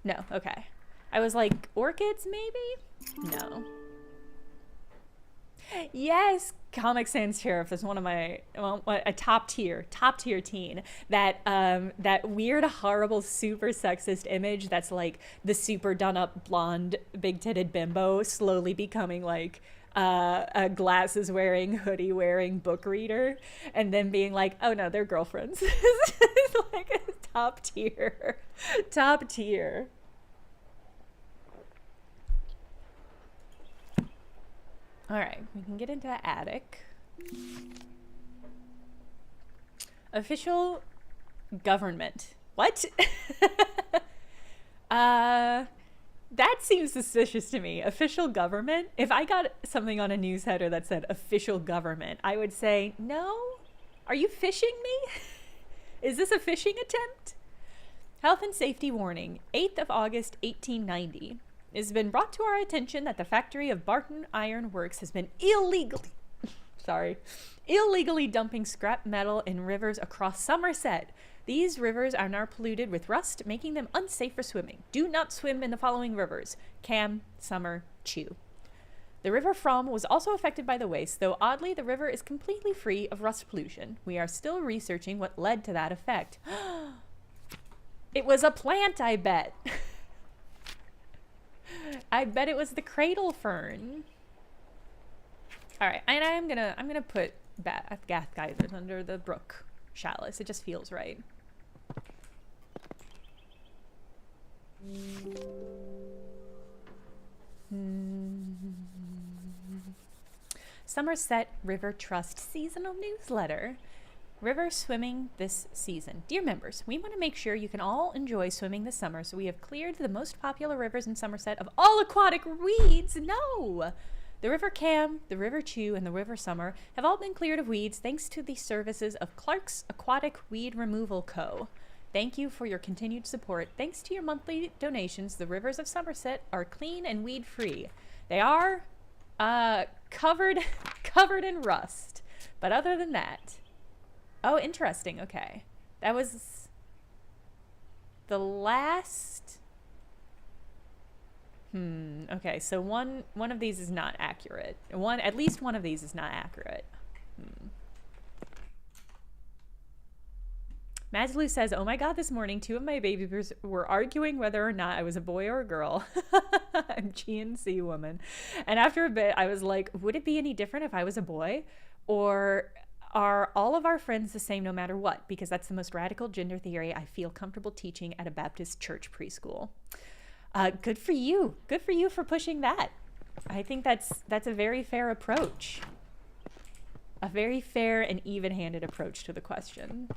No, okay. I was like, orchids maybe? No. Yes, Comic Sans Sheriff is one of my, well, a top tier teen. That weird, horrible, super sexist image that's like the super done up blonde, big titted bimbo slowly becoming like a glasses wearing, hoodie wearing book reader, and then being like, oh no, they're girlfriends. It's like a top tier. All right, we can get into the attic. Official government. What? That seems suspicious to me. Official government? If I got something on a news header that said official government, I would say, no? Are you fishing me? Is this a fishing attempt? Health and safety warning. 8th of August, 1890. It has been brought to our attention that the factory of Barton Iron Works has been illegally dumping scrap metal in rivers across Somerset. These rivers are now polluted with rust, making them unsafe for swimming. Do not swim in the following rivers: Cam, Summer, Chew. The river From was also affected by the waste, though oddly the river is completely free of rust pollution. We are still researching what led to that effect. It was a plant, I bet. I bet it was the cradle fern. All right, and I'm gonna put Gath geysers under the brook chalice. It just feels right. Somerset River Trust seasonal newsletter. River swimming this season. Dear members, we want to make sure you can all enjoy swimming this summer, so we have cleared the most popular rivers in Somerset of all aquatic weeds. No! The River Cam, the River Chew, and the River Summer have all been cleared of weeds thanks to the services of Clark's Aquatic Weed Removal Co. Thank you for your continued support. Thanks to your monthly donations, the rivers of Somerset are clean and weed-free. They are covered in rust, but other than that... Oh, interesting. Okay. That was the last... Okay, so one of these is not accurate. At least one of these is not accurate. Mazlu says, oh my god, this morning 2 of my babies were arguing whether or not I was a boy or a girl. I'm GNC woman. And after a bit, I was like, would it be any different if I was a boy? Or are all of our friends the same no matter what? Because that's the most radical gender theory I feel comfortable teaching at a Baptist church preschool. Good for you. Good for you for pushing that. I think that's a very fair approach. A very fair and even-handed approach to the question.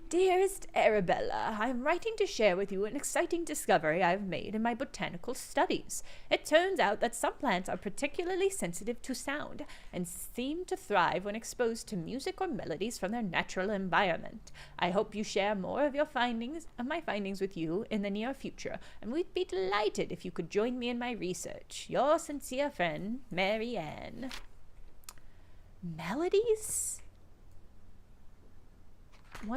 Dearest Arabella, I am writing to share with you an exciting discovery I have made in my botanical studies. It turns out that some plants are particularly sensitive to sound and seem to thrive when exposed to music or melodies from their natural environment. I hope you share more of my findings with you in the near future, and we'd be delighted if you could join me in my research. Your sincere friend, Mary Ann. Melodies? I'm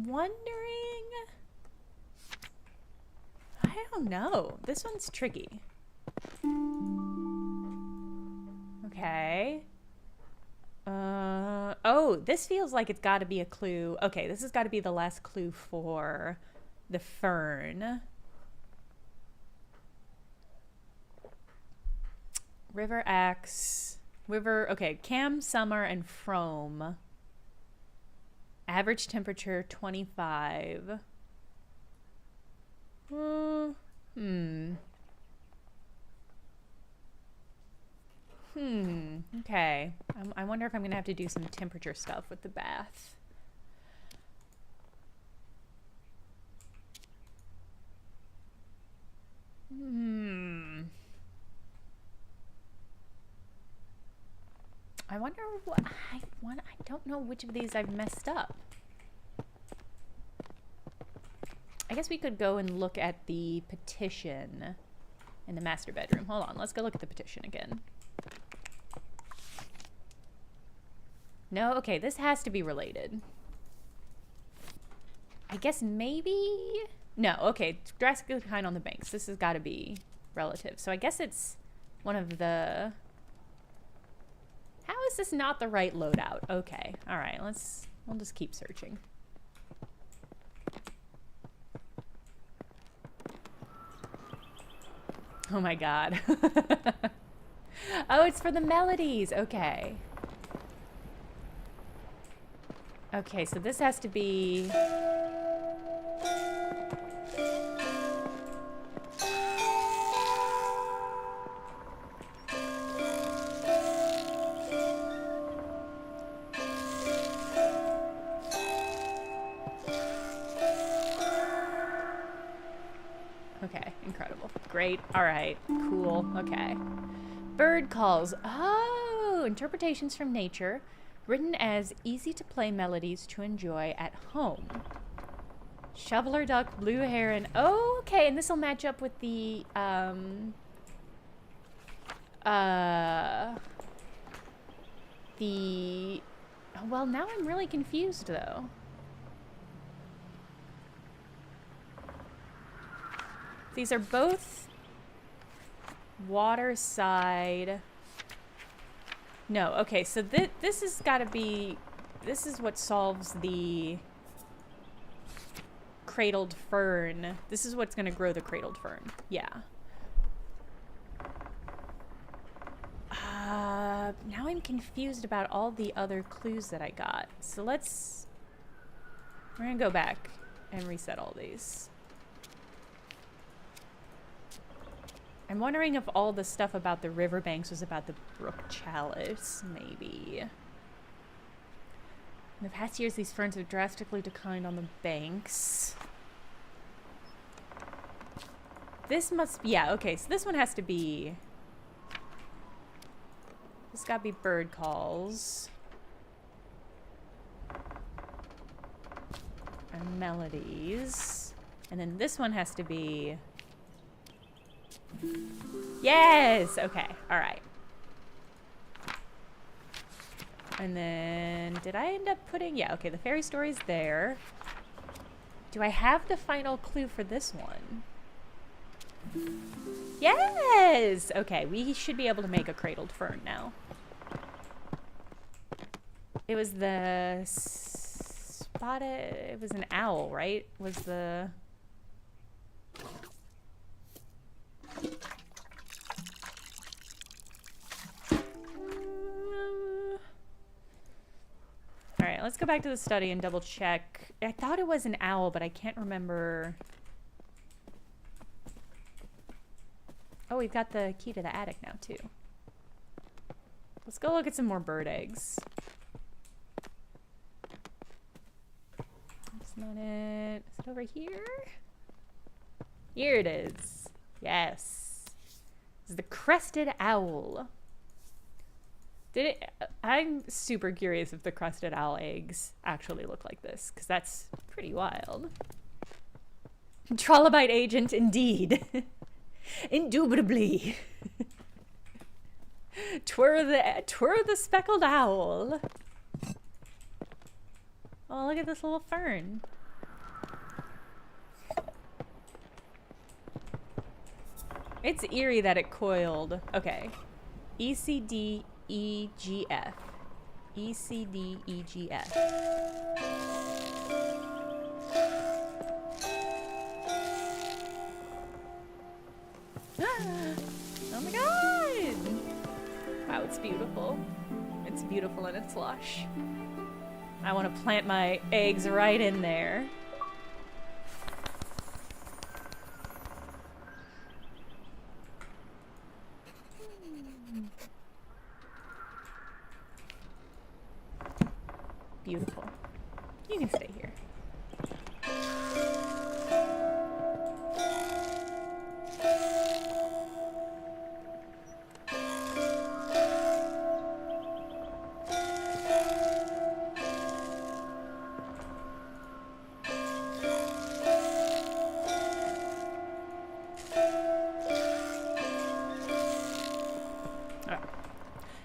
wondering. I don't know. This one's tricky. Okay. Oh, this feels like it's got to be a clue. Okay, this has got to be the last clue for the fern. River Axe, okay, Cam, Summer, and Frome. Average temperature, 25. Okay. I wonder if I'm going to have to do some temperature stuff with the bath. I wonder what I don't know which of these I've messed up. I guess we could go and look at the petition in the master bedroom. Hold on, let's go look at the petition again. No, okay, this has to be related. I guess maybe? No, okay, drastically behind on the banks. This has got to be relative. So I guess it's one of the... How is this not the right loadout? Okay, all right, we'll just keep searching. Oh my god. Oh, it's for the melodies. Okay. Okay, so this has to be... Okay, incredible. Great. All right. Cool. Okay. Bird calls. Oh, interpretations from nature, written as easy-to-play melodies to enjoy at home. Shoveler duck, blue heron. Oh, okay, and this will match up with the Oh, well, now I'm really confused, though. These are both water side. No, okay, so this has got to be... This is what solves the cradled fern. This is what's going to grow the cradled fern. Yeah. Now I'm confused about all the other clues that I got. So let's... We're going to go back and reset all these. I'm wondering if all the stuff about the riverbanks was about the brook chalice, maybe. In the past years, these ferns have drastically declined on the banks. This must... Yeah, okay, so this one has to be... This gotta be bird calls. And melodies. And then this one has to be... Yes! Okay, alright. And then, did I end up putting... Yeah, okay, the fairy story's there. Do I have the final clue for this one? Yes! Okay, we should be able to make a cradled fern now. It was the... Spotted... It was an owl, right? Was the... Alright, let's go back to the study and double check. I thought it was an owl, but I can't remember. Oh, we've got the key to the attic now, too. Let's go look at some more bird eggs. That's not it. Is it over here? Here it is. Yes. This is the crested owl. I'm super curious if the crested owl eggs actually look like this, because that's pretty wild. Trilobite agent, indeed. Indubitably. Twir the speckled owl. Oh, look at this little fern. It's eerie that it coiled. Okay. ECD EGF. ECD EGF. Oh my god! Wow, it's beautiful. It's beautiful and it's lush. I want to plant my eggs right in there. Beautiful. You can stay here.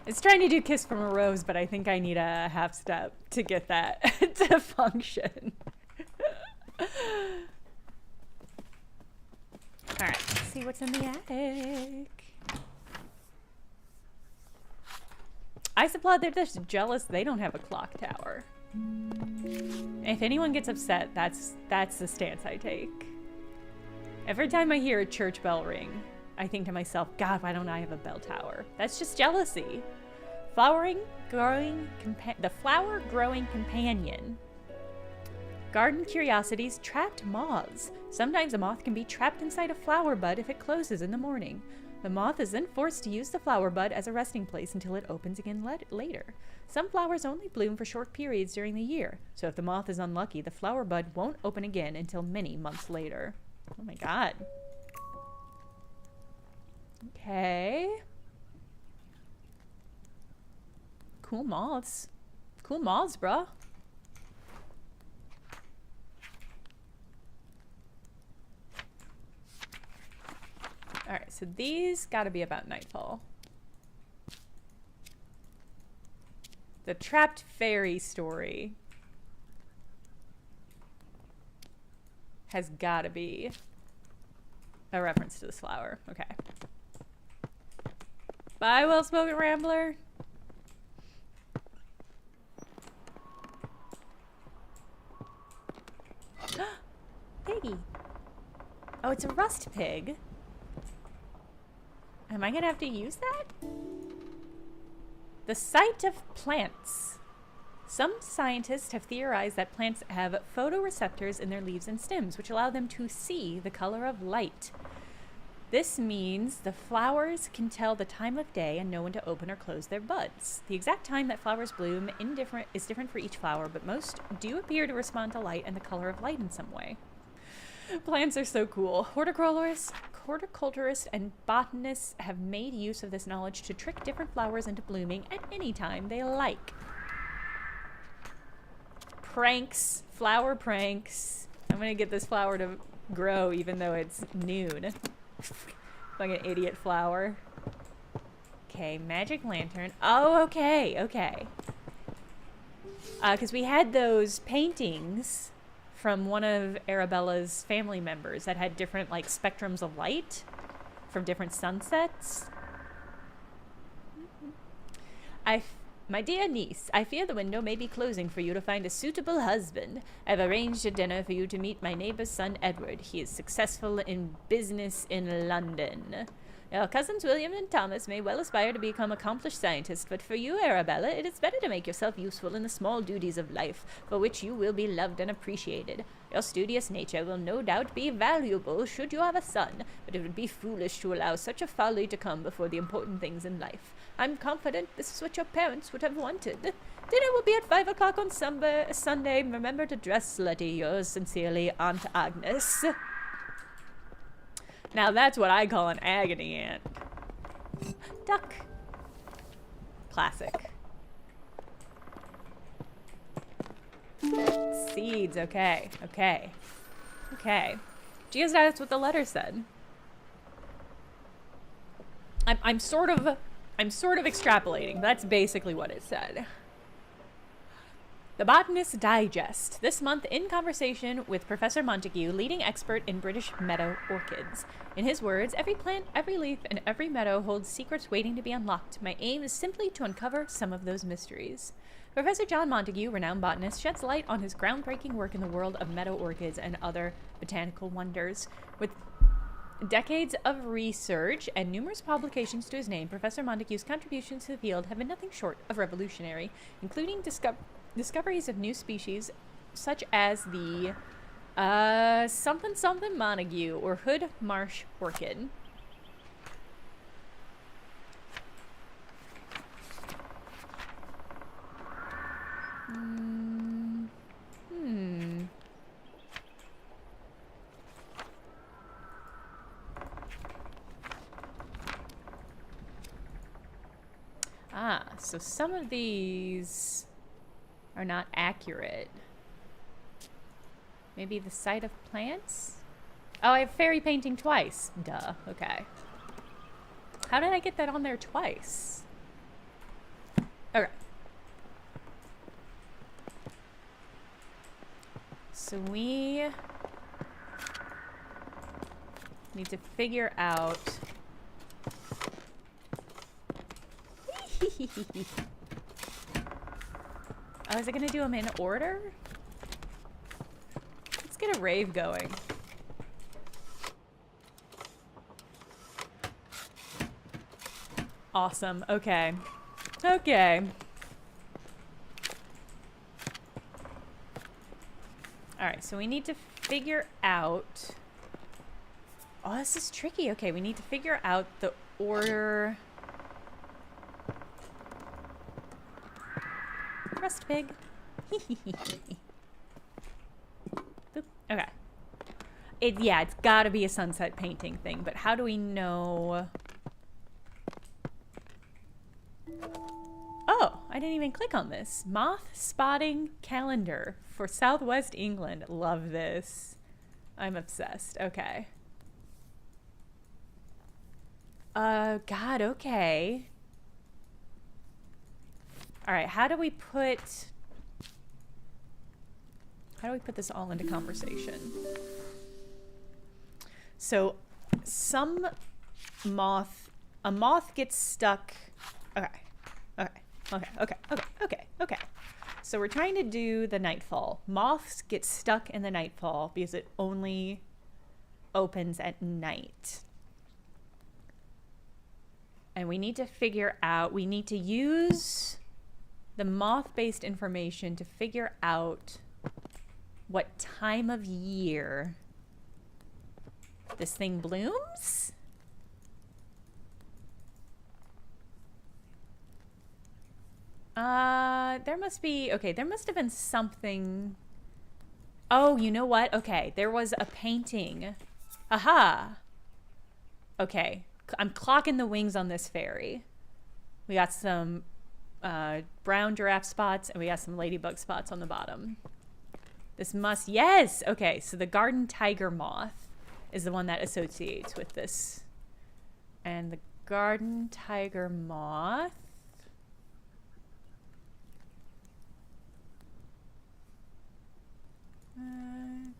It's trying to do Kiss from a Rose, but I think I need a half step to get that to function. Alright, let's see what's in the attic. I suppose they're just jealous they don't have a clock tower. If anyone gets upset, that's the stance I take. Every time I hear a church bell ring, I think to myself, God, why don't I have a bell tower? That's just jealousy. The flower-growing companion. Garden curiosities, trapped moths. Sometimes a moth can be trapped inside a flower bud if it closes in the morning. The moth is then forced to use the flower bud as a resting place until it opens again later. Some flowers only bloom for short periods during the year, so if the moth is unlucky, the flower bud won't open again until many months later. Oh my god. Okay. Cool moths. Cool moths, bruh. Alright, so these gotta be about nightfall. The trapped fairy story has gotta be a reference to this flower. Okay. Bye, well-spoken rambler. Piggy. Oh, it's a rust pig. Am I gonna have to use that? The sight of plants. Some scientists have theorized that plants have photoreceptors in their leaves and stems, which allow them to see the color of light. This means the flowers can tell the time of day and know when to open or close their buds. The exact time that flowers bloom is different for each flower, but most do appear to respond to light and the color of light in some way. Plants are so cool. Horticulturists and botanists have made use of this knowledge to trick different flowers into blooming at any time they like. Pranks. Flower pranks. I'm gonna get this flower to grow even though it's noon. Like an idiot flower. Okay, magic lantern. Oh, okay, okay. Because we had those paintings from one of Arabella's family members that had different, like, spectrums of light from different sunsets. My dear niece, I fear the window may be closing for you to find a suitable husband. I've arranged a dinner for you to meet my neighbor's son, Edward. He is successful in business in London. Your cousins William and Thomas may well aspire to become accomplished scientists, but for you, Arabella, it is better to make yourself useful in the small duties of life, for which you will be loved and appreciated. Your studious nature will no doubt be valuable should you have a son, but it would be foolish to allow such a folly to come before the important things in life. I'm confident this is what your parents would have wanted. Dinner will be at 5 o'clock on Sunday. Remember to dress slutty. Yours sincerely, Aunt Agnes. Now that's what I call an agony aunt. Duck. Classic. Seeds, okay, okay. Okay. Geo's that's what the letter said. I'm sort of extrapolating, but that's basically what it said. The Botanist's Digest, this month in conversation with Professor Montague, leading expert in British meadow orchids. In his words, every plant, every leaf, and every meadow holds secrets waiting to be unlocked. My aim is simply to uncover some of those mysteries. Professor John Montague, renowned botanist, sheds light on his groundbreaking work in the world of meadow orchids and other botanical wonders. With decades of research and numerous publications to his name, Professor Montague's contributions to the field have been nothing short of revolutionary, including discoveries of new species such as the something something Montague or hood marsh orchid. So some of these are not accurate. Maybe the site of plants? Oh, I have fairy painting twice. Duh. Okay. How did I get that on there twice? Okay. So we need to figure out... Oh, is it gonna do them in order? Let's get a rave going. Awesome. Okay. Okay. Alright, so we need to figure out... Oh, this is tricky. Okay, we need to figure out the order... Rust pig. Boop. Okay. Yeah, it's gotta be a sunset painting thing, but how do we know... Oh, I didn't even click on this. Moth spotting calendar for Southwest England. Love this. I'm obsessed. Okay. God, okay. All right, how do we put this all into conversation? So a moth gets stuck. Okay. So we're trying to do the nightfall. Moths get stuck in the nightfall because it only opens at night. And we need to figure out, we need to use the moth-based information to figure out what time of year this thing blooms. There must have been something. Oh, you know what? Okay, there was a painting. Aha. Okay, I'm clocking the wings on this fairy. We got some brown giraffe spots and we got some ladybug spots on the bottom. This must, yes! Okay, so the garden tiger moth is the one that associates with this. And the garden tiger moth.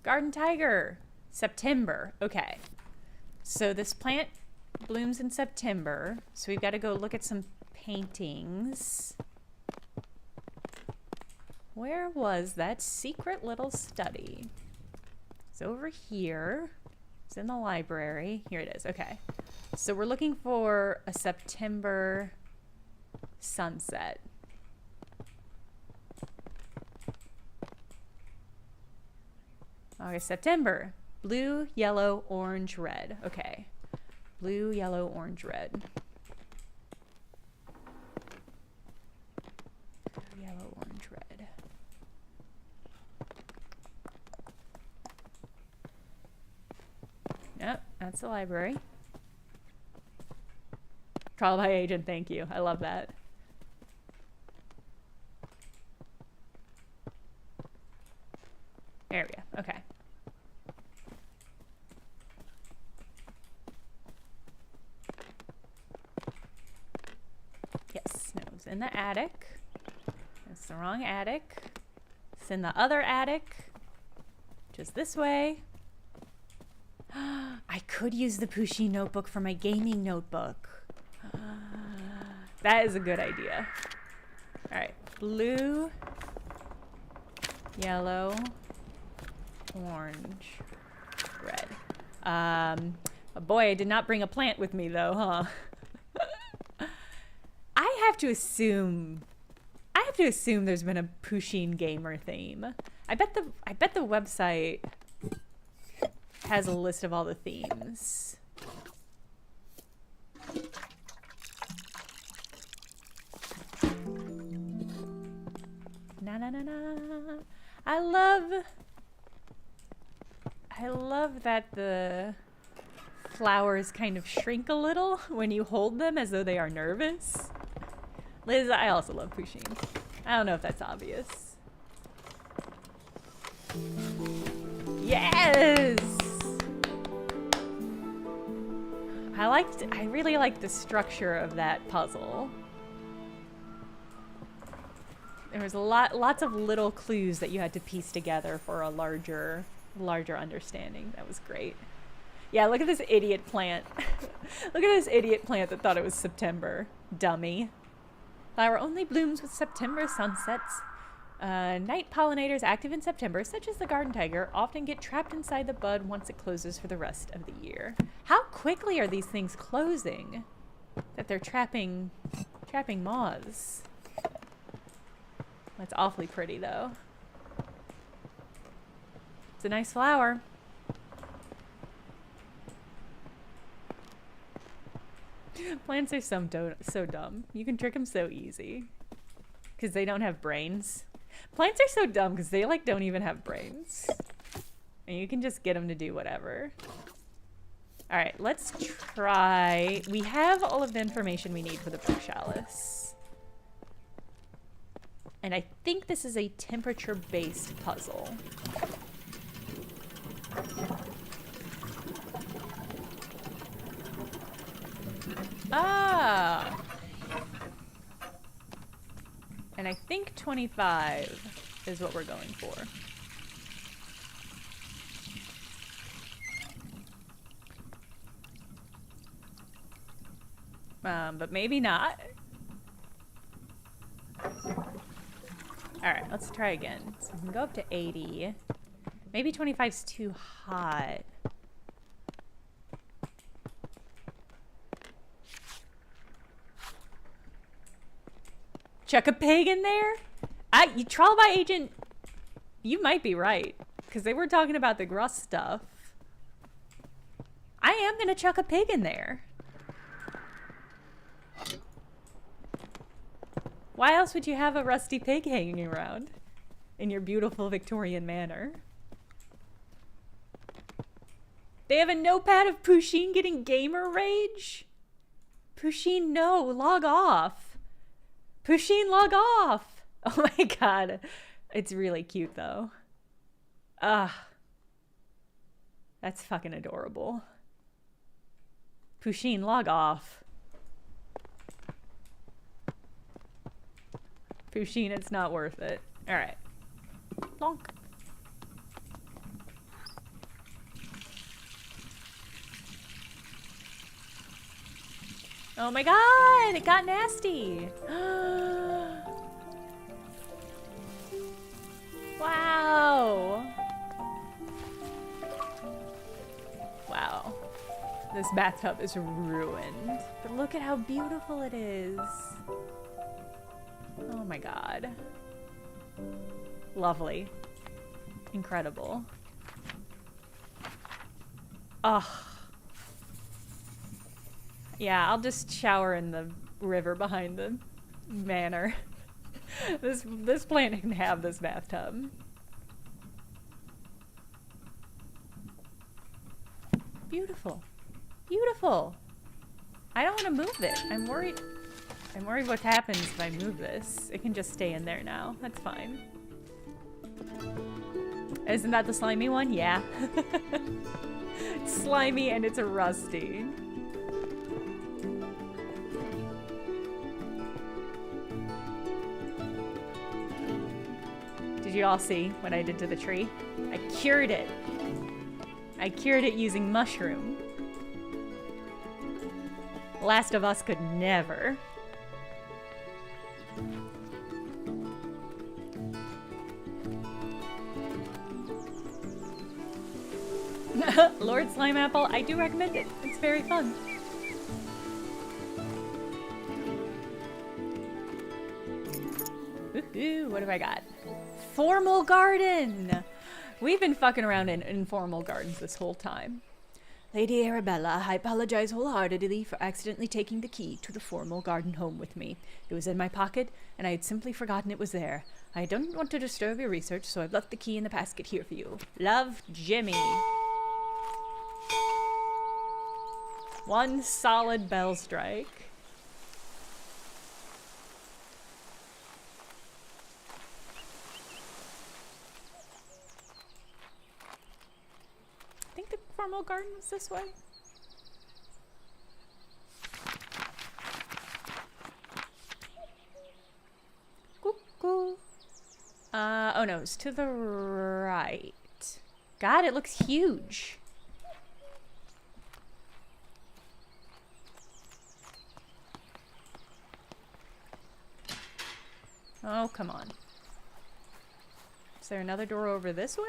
Garden tiger, September. Okay, so this plant blooms in September, so we've got to go look at some paintings. Where was that secret little study? It's over here. It's in the library. Here it is. Okay, so we're looking for a September sunset. August, September. Blue, yellow, orange, red. Okay. Blue, yellow, orange, red. Blue, yellow, orange, red. Yep, that's the library. Trial by agent, thank you. I love that. There we go. Okay. Yes, no, it's in the attic. It's the wrong attic. It's in the other attic. Just this way. I could use the Pusheen notebook for my gaming notebook. That is a good idea. All right, blue, yellow, orange, red. Oh boy, I did not bring a plant with me though, huh? I have to assume there's been a Pusheen gamer theme. I bet the website has a list of all the themes. Na na na na. I love that the flowers kind of shrink a little when you hold them as though they are nervous. Liz, I also love Pusheen. I don't know if that's obvious. Yes! I really liked the structure of that puzzle. There was lots of little clues that you had to piece together for a larger understanding. That was great. Yeah, look at this idiot plant. Look at this idiot plant that thought it was September. Dummy. Flower only blooms with September sunsets. Night pollinators active in September, such as the garden tiger, often get trapped inside the bud once it closes for the rest of the year. How quickly are these things closing that they're trapping moths? That's awfully pretty, though. It's a nice flower. Plants are so dumb. You can trick them so easy. Because they don't have brains. Plants are so dumb because they, like, don't even have brains. And you can just get them to do whatever. Alright, let's try... We have all of the information we need for the brook chalice. And I think this is a temperature-based puzzle. Ah! And I think 25 is what we're going for. But maybe not. Alright, let's try again. So we can go up to 80. Maybe 25's too hot. Chuck a pig in there? Trial by agent, you might be right. Because they were talking about the rust stuff. I am gonna chuck a pig in there. Why else would you have a rusty pig hanging around in your beautiful Victorian manor? They have a notepad of Pusheen getting gamer rage? Pusheen, no, log off. Pusheen, log off. Oh my god. It's really cute though. That's fucking adorable. Pusheen, log off. Pusheen, it's not worth it. Alright. Plonk. Oh my god! It got nasty! Wow! Wow. This bathtub is ruined. But look at how beautiful it is. Oh my god. Lovely. Incredible. Ugh. Yeah, I'll just shower in the river behind the manor. This plant can have this bathtub. Beautiful. Beautiful. I don't want to move it. I'm worried what happens if I move this. It can just stay in there now. That's fine. Isn't that the slimy one? Yeah. It's slimy and it's rusty. Did you all see what I did to the tree? I cured it. I cured it using mushroom. Last of Us could never. Lord Slime Apple, I do recommend it. It's very fun. Ooh, what have I got? Formal garden! We've been fucking around in informal gardens this whole time. Lady Arabella, I apologize wholeheartedly for accidentally taking the key to the formal garden home with me. It was in my pocket, and I had simply forgotten it was there. I don't want to disturb your research, so I've left the key in the basket here for you. Love, Jimmy. One solid bell strike. I think the formal garden was this way. Cuckoo. Oh no, it's to the right. God, it looks huge. Oh, come on. Is there another door over this way?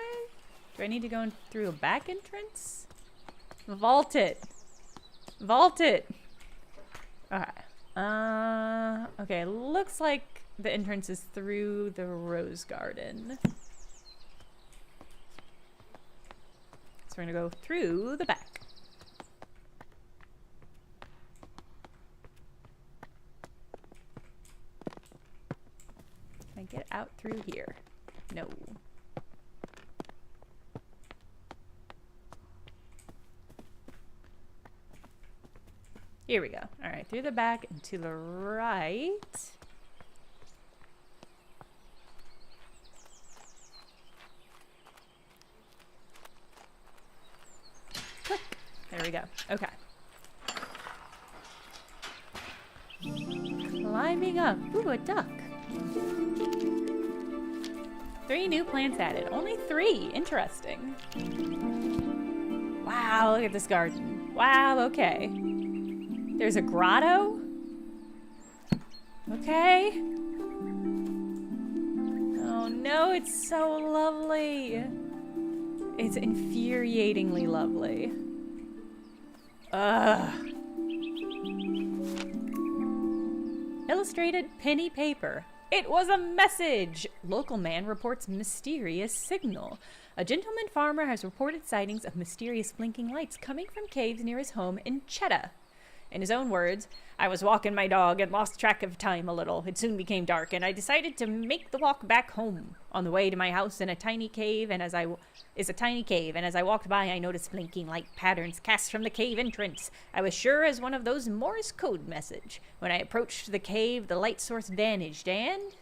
Do I need to go in through a back entrance? Vault it. Vault it. Okay. Okay, looks like the entrance is through the rose garden. So we're gonna go through the back. Can I get out through here? No. Here we go. All right, through the back and to the right. Click. There we go. Okay. Climbing up. Ooh, a duck. 3 new plants added. Only 3. Interesting. Wow, look at this garden. Wow, okay. There's a grotto? Okay. Oh no, it's so lovely. It's infuriatingly lovely. Ugh. Illustrated penny paper. It was a message! Local man reports mysterious signal. A gentleman farmer has reported sightings of mysterious blinking lights coming from caves near his home in Cheddar. In his own words, I was walking my dog and lost track of time a little. It soon became dark, and I decided to make the walk back home. On the way to my house in a tiny cave, and as I walked by, I noticed blinking light patterns cast from the cave entrance. I was sure as one of those Morse code message. When I approached the cave, the light source vanished, and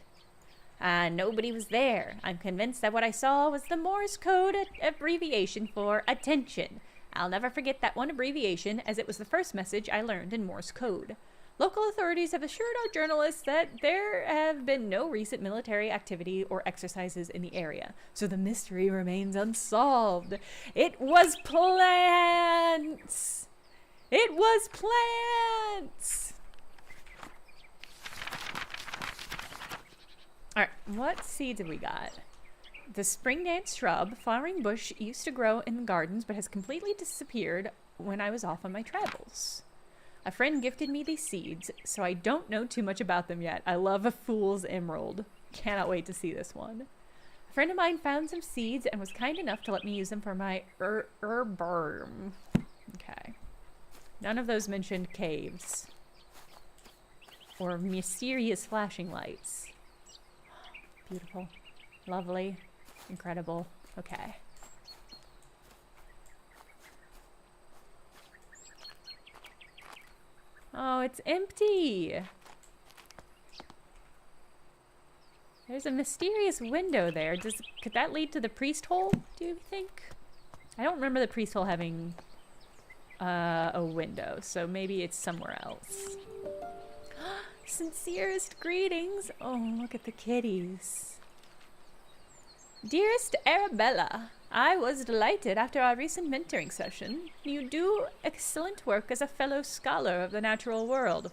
nobody was there. I'm convinced that what I saw was the Morse code abbreviation for attention. I'll never forget that one abbreviation, as it was the first message I learned in Morse code. Local authorities have assured our journalists that there have been no recent military activity or exercises in the area, so the mystery remains unsolved. It was plants! It was plants! Alright, what seeds have we got? The spring dance shrub, flowering bush, used to grow in the gardens but has completely disappeared when I was off on my travels. A friend gifted me these seeds, so I don't know too much about them yet. I love a fool's emerald. Cannot wait to see this one. A friend of mine found some seeds and was kind enough to let me use them for my herbarm. Okay. None of those mentioned caves. Or mysterious flashing lights. Beautiful. Lovely. Incredible. Okay. Oh, it's empty. There's a mysterious window there. Could that lead to the priest hole, do you think? I don't remember the priest hole having a window, so maybe it's somewhere else. Sincerest greetings. Oh, look at the kitties. Dearest Arabella, I was delighted after our recent mentoring session. You do excellent work as a fellow scholar of the natural world.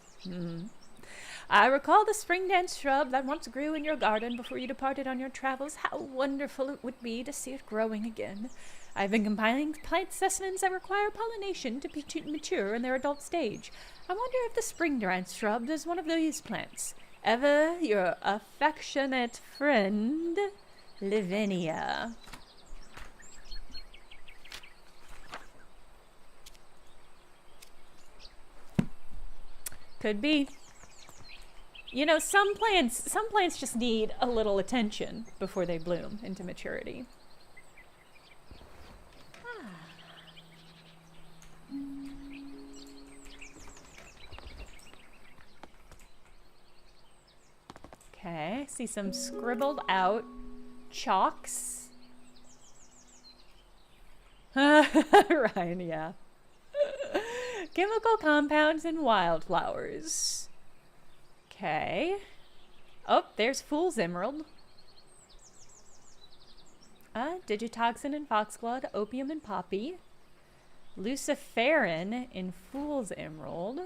I recall the spring dance shrub that once grew in your garden before you departed on your travels. How wonderful it would be to see it growing again. I've been compiling plant specimens that require pollination to mature in their adult stage. I wonder if the spring dance shrub is one of these plants. Ever your affectionate friend, Lavinia. Could be. You know, some plants just need a little attention before they bloom into maturity. Okay, see some scribbled out chalks. Ryan, yeah. Chemical compounds in wildflowers. Okay. Oh, there's Fool's Emerald. Digitoxin in foxglove, opium and poppy. Luciferin in Fool's Emerald.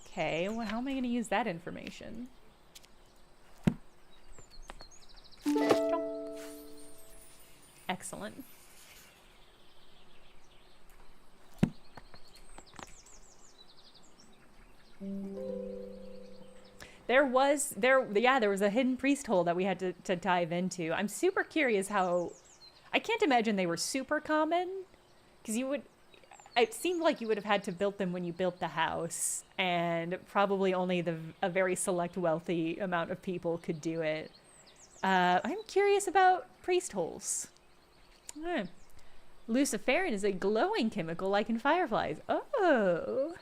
Okay, well, how am I going to use that information? Excellent. There was a hidden priest hole that we had to dive into. I'm super curious how. I can't imagine they were super common, because it seemed like you would have had to build them when you built the house, and probably only a very select wealthy amount of people could do it. I'm curious about priest holes. Luciferin is a glowing chemical like in fireflies. Oh,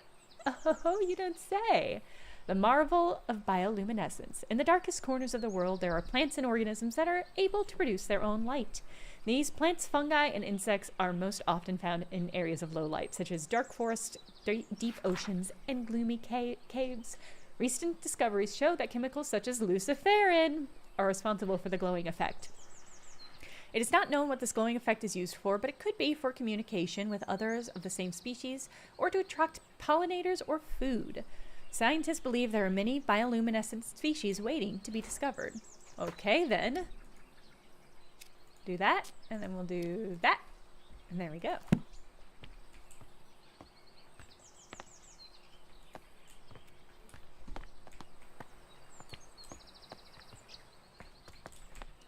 you don't say. The marvel of bioluminescence. In the darkest corners of the world, there are plants and organisms that are able to produce their own light. These plants, fungi, and insects are most often found in areas of low light, such as dark forests, deep oceans, and gloomy caves. Recent discoveries show that chemicals such as luciferin are responsible for the glowing effect. It is not known what this glowing effect is used for, but it could be for communication with others of the same species or to attract pollinators or food. Scientists believe there are many bioluminescent species waiting to be discovered. Okay, then. Do that, and then we'll do that. And there we go.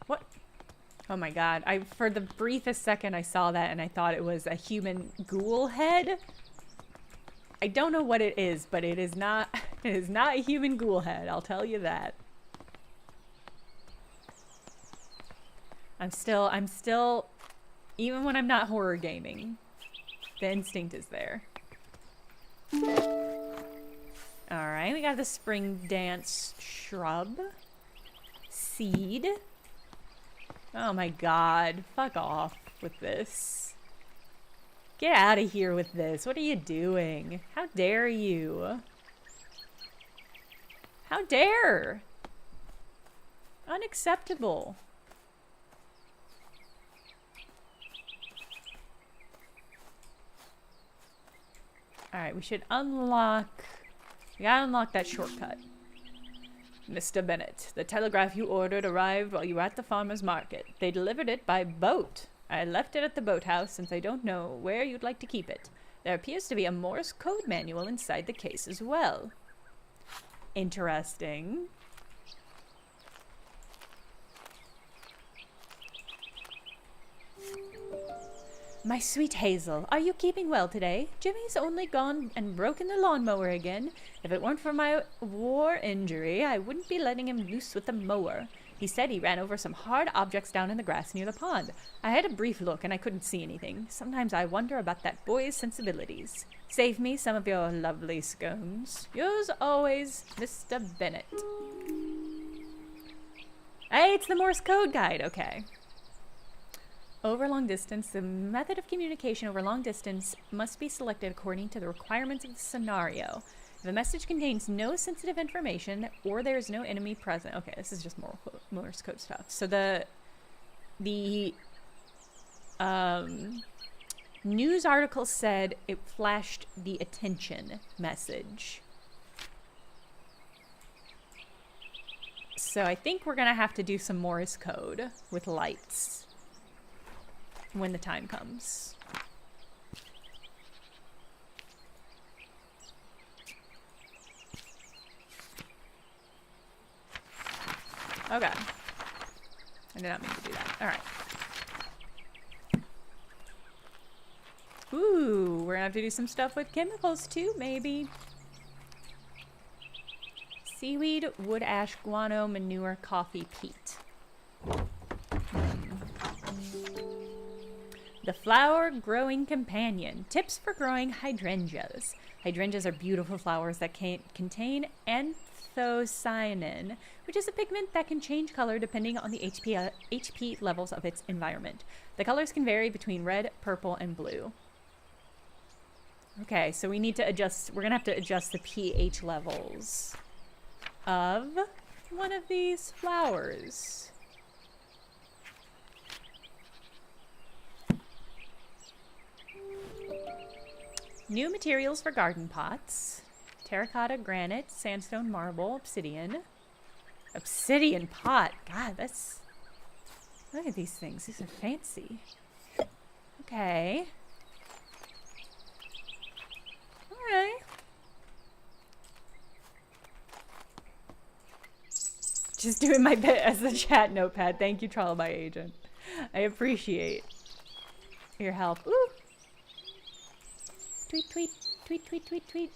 What? Oh my god. For the briefest second I saw that and I thought it was a human ghoul head. I don't know what it is, but it is not a human ghoul head, I'll tell you that. I'm still even when I'm not horror gaming, the instinct is there. Alright, we got the spring dance shrub. Seed. Oh my god, fuck off with this. Get out of here with this. What are you doing? How dare you? How dare? Unacceptable. Alright, we should unlock... We gotta unlock that shortcut. Mr. Bennett, the telegraph you ordered arrived while you were at the farmer's market. They delivered it by boat. I left it at the boathouse since I don't know where you'd like to keep it. There appears to be a Morse code manual inside the case as well. Interesting. My sweet Hazel, are you keeping well today? Jimmy's only gone and broken the lawnmower again. If it weren't for my war injury, I wouldn't be letting him loose with the mower. He said he ran over some hard objects down in the grass near the pond. I had a brief look and I couldn't see anything. Sometimes I wonder about that boy's sensibilities. Save me some of your lovely scones. Yours always, Mr. Bennett. Hey, it's the Morse code guide. Okay. Over long distance, the method of communication over long distance must be selected according to the requirements of the scenario. If the message contains no sensitive information or there is no enemy present. Okay, this is just more Morse code stuff. So the news article said it flashed the attention message. So I think we're gonna have to do some Morse code with lights when the time comes. Okay. I did not mean to do that. Alright. Ooh, we're gonna have to do some stuff with chemicals too, maybe. Seaweed, wood ash, guano, manure, coffee, peat. The flower growing companion. Tips for growing hydrangeas. Hydrangeas are beautiful flowers that contain anthocyanin, which is a pigment that can change color depending on the HP levels of its environment. The colors can vary between red, purple, and blue. Okay, so we need to adjust, we're gonna have to adjust the pH levels of one of these flowers. New materials for garden pots. Terracotta, granite, sandstone, marble, obsidian. Obsidian pot. God, that's... Look at these things. These are fancy. Okay. Alright. Just doing my bit as the chat notepad. Thank you, Trial by Agent. I appreciate your help. Ooh. Tweet, tweet, tweet, tweet, tweet, tweet,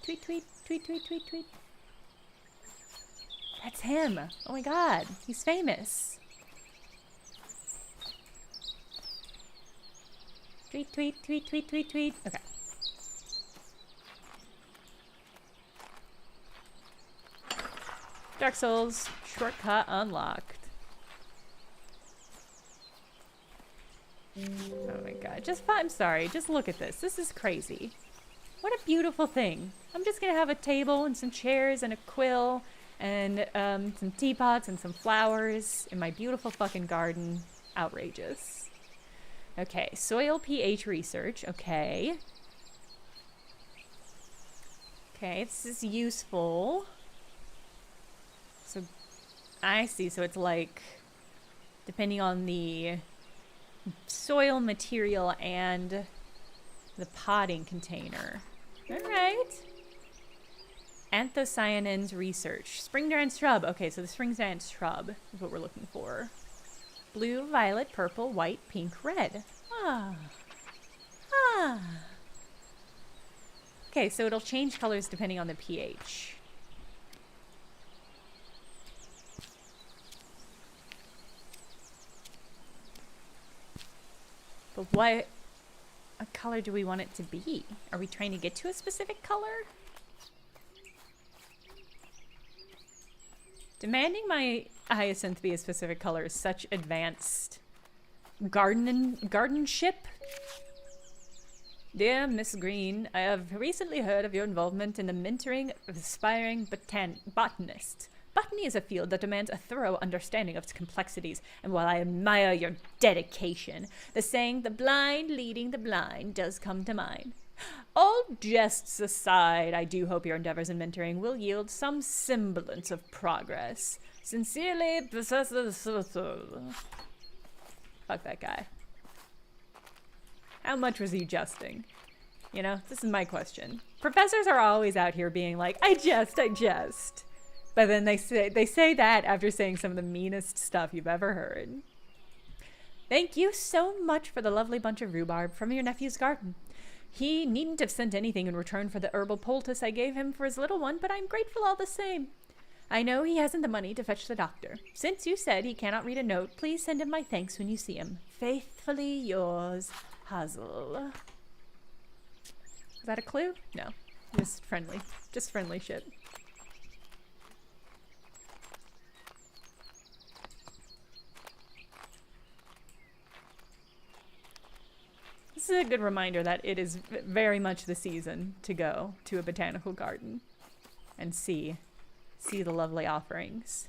tweet, tweet, tweet, tweet, tweet, tweet. That's him. Oh my god, he's famous. Tweet, tweet, tweet, tweet, tweet, tweet. Okay. Dark Souls shortcut unlocked. Oh my god. I'm sorry. Just look at this. This is crazy. What a beautiful thing. I'm just gonna have a table and some chairs and a quill and some teapots and some flowers in my beautiful fucking garden. Outrageous. Okay, soil pH research. Okay. Okay, this is useful. So, I see. So it's like, depending on the soil material and the potting container. All right. Anthocyanins research. Spring giant shrub. Okay, so the spring giant shrub is what we're looking for. Blue, violet, purple, white, pink, red. Ah. Ah. Okay, so it'll change colors depending on the pH. But what color do we want it to be? Are we trying to get to a specific color? Demanding my hyacinth be a specific color is such advanced gardenship. Dear Miss Green, I have recently heard of your involvement in the mentoring of aspiring botanists. Botany is a field that demands a thorough understanding of its complexities, and while I admire your dedication, the saying, "the blind leading the blind," does come to mind. All jests aside, I do hope your endeavors in mentoring will yield some semblance of progress. Sincerely, Professor... Fuck that guy. How much was he jesting? You know, this is my question. Professors are always out here being like, I jest. But then they say that after saying some of the meanest stuff you've ever heard. Thank you so much for the lovely bunch of rhubarb from your nephew's garden. He needn't have sent anything in return for the herbal poultice I gave him for his little one, but I'm grateful all the same. I know he hasn't the money to fetch the doctor. Since you said he cannot read a note, please send him my thanks when you see him. Faithfully yours, Hazel. Is that a clue? No. Just friendly. Just friendly shit. This is a good reminder that it is very much the season to go to a botanical garden and see the lovely offerings.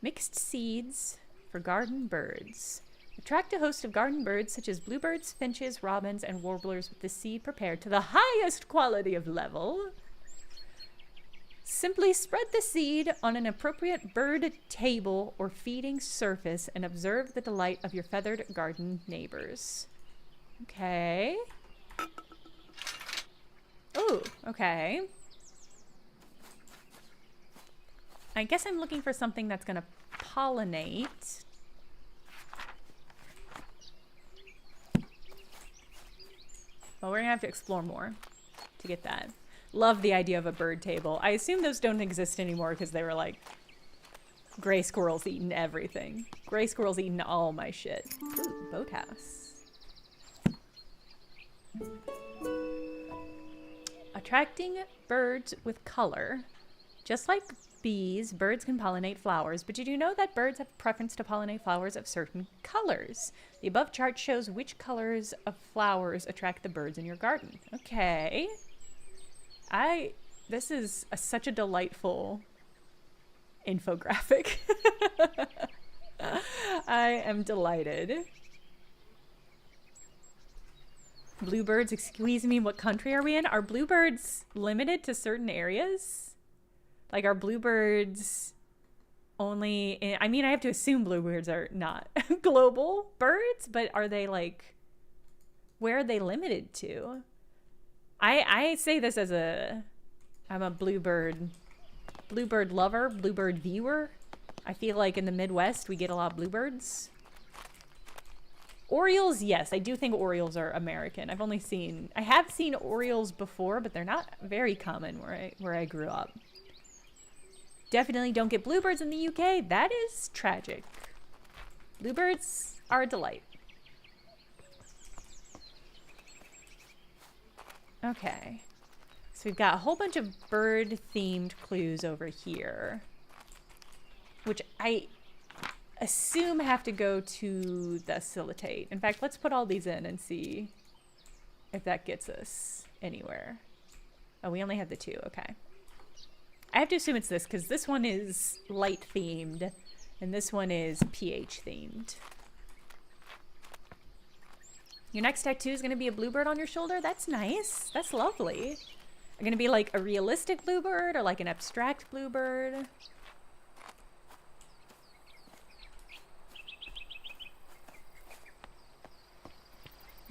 Mixed seeds for garden birds. Attract a host of garden birds such as bluebirds, finches, robins, and warblers with the seed prepared to the highest quality of level. Simply spread the seed on an appropriate bird table or feeding surface and observe the delight of your feathered garden neighbors. Okay. Ooh, okay. I guess I'm looking for something that's gonna pollinate. Well, we're gonna have to explore more to get that. Love the idea of a bird table. I assume those don't exist anymore because they were like gray squirrels eating everything. Gray squirrels eating all my shit. Ooh, boathouse. Attracting birds with color. Just like bees, birds can pollinate flowers, but did you know that birds have a preference to pollinate flowers of certain colors? The above chart shows which colors of flowers attract the birds in your garden. Okay. This is such a delightful infographic. I am delighted. Bluebirds, excuse me, what country are we in? Are bluebirds limited to certain areas? Like, are bluebirds only in, I mean, I have to assume bluebirds are not global birds, but are they like, where are they limited to? I say this as I'm a bluebird lover, bluebird viewer. I feel like in the Midwest, we get a lot of bluebirds. Orioles, yes, I do think Orioles are American. I have seen Orioles before, but they're not very common where I grew up. Definitely don't get bluebirds in the UK. That is tragic. Bluebirds are a delight. Okay. So we've got a whole bunch of bird-themed clues over here, which I assume have to go to facilitate. In fact, let's put all these in and see if that gets us anywhere. Oh, we only have the 2. Okay. I have to assume it's this because this one is light themed and this one is pH themed. Your next tattoo is going to be a bluebird on your shoulder? That's nice. That's lovely. Going to be like a realistic bluebird or like an abstract bluebird?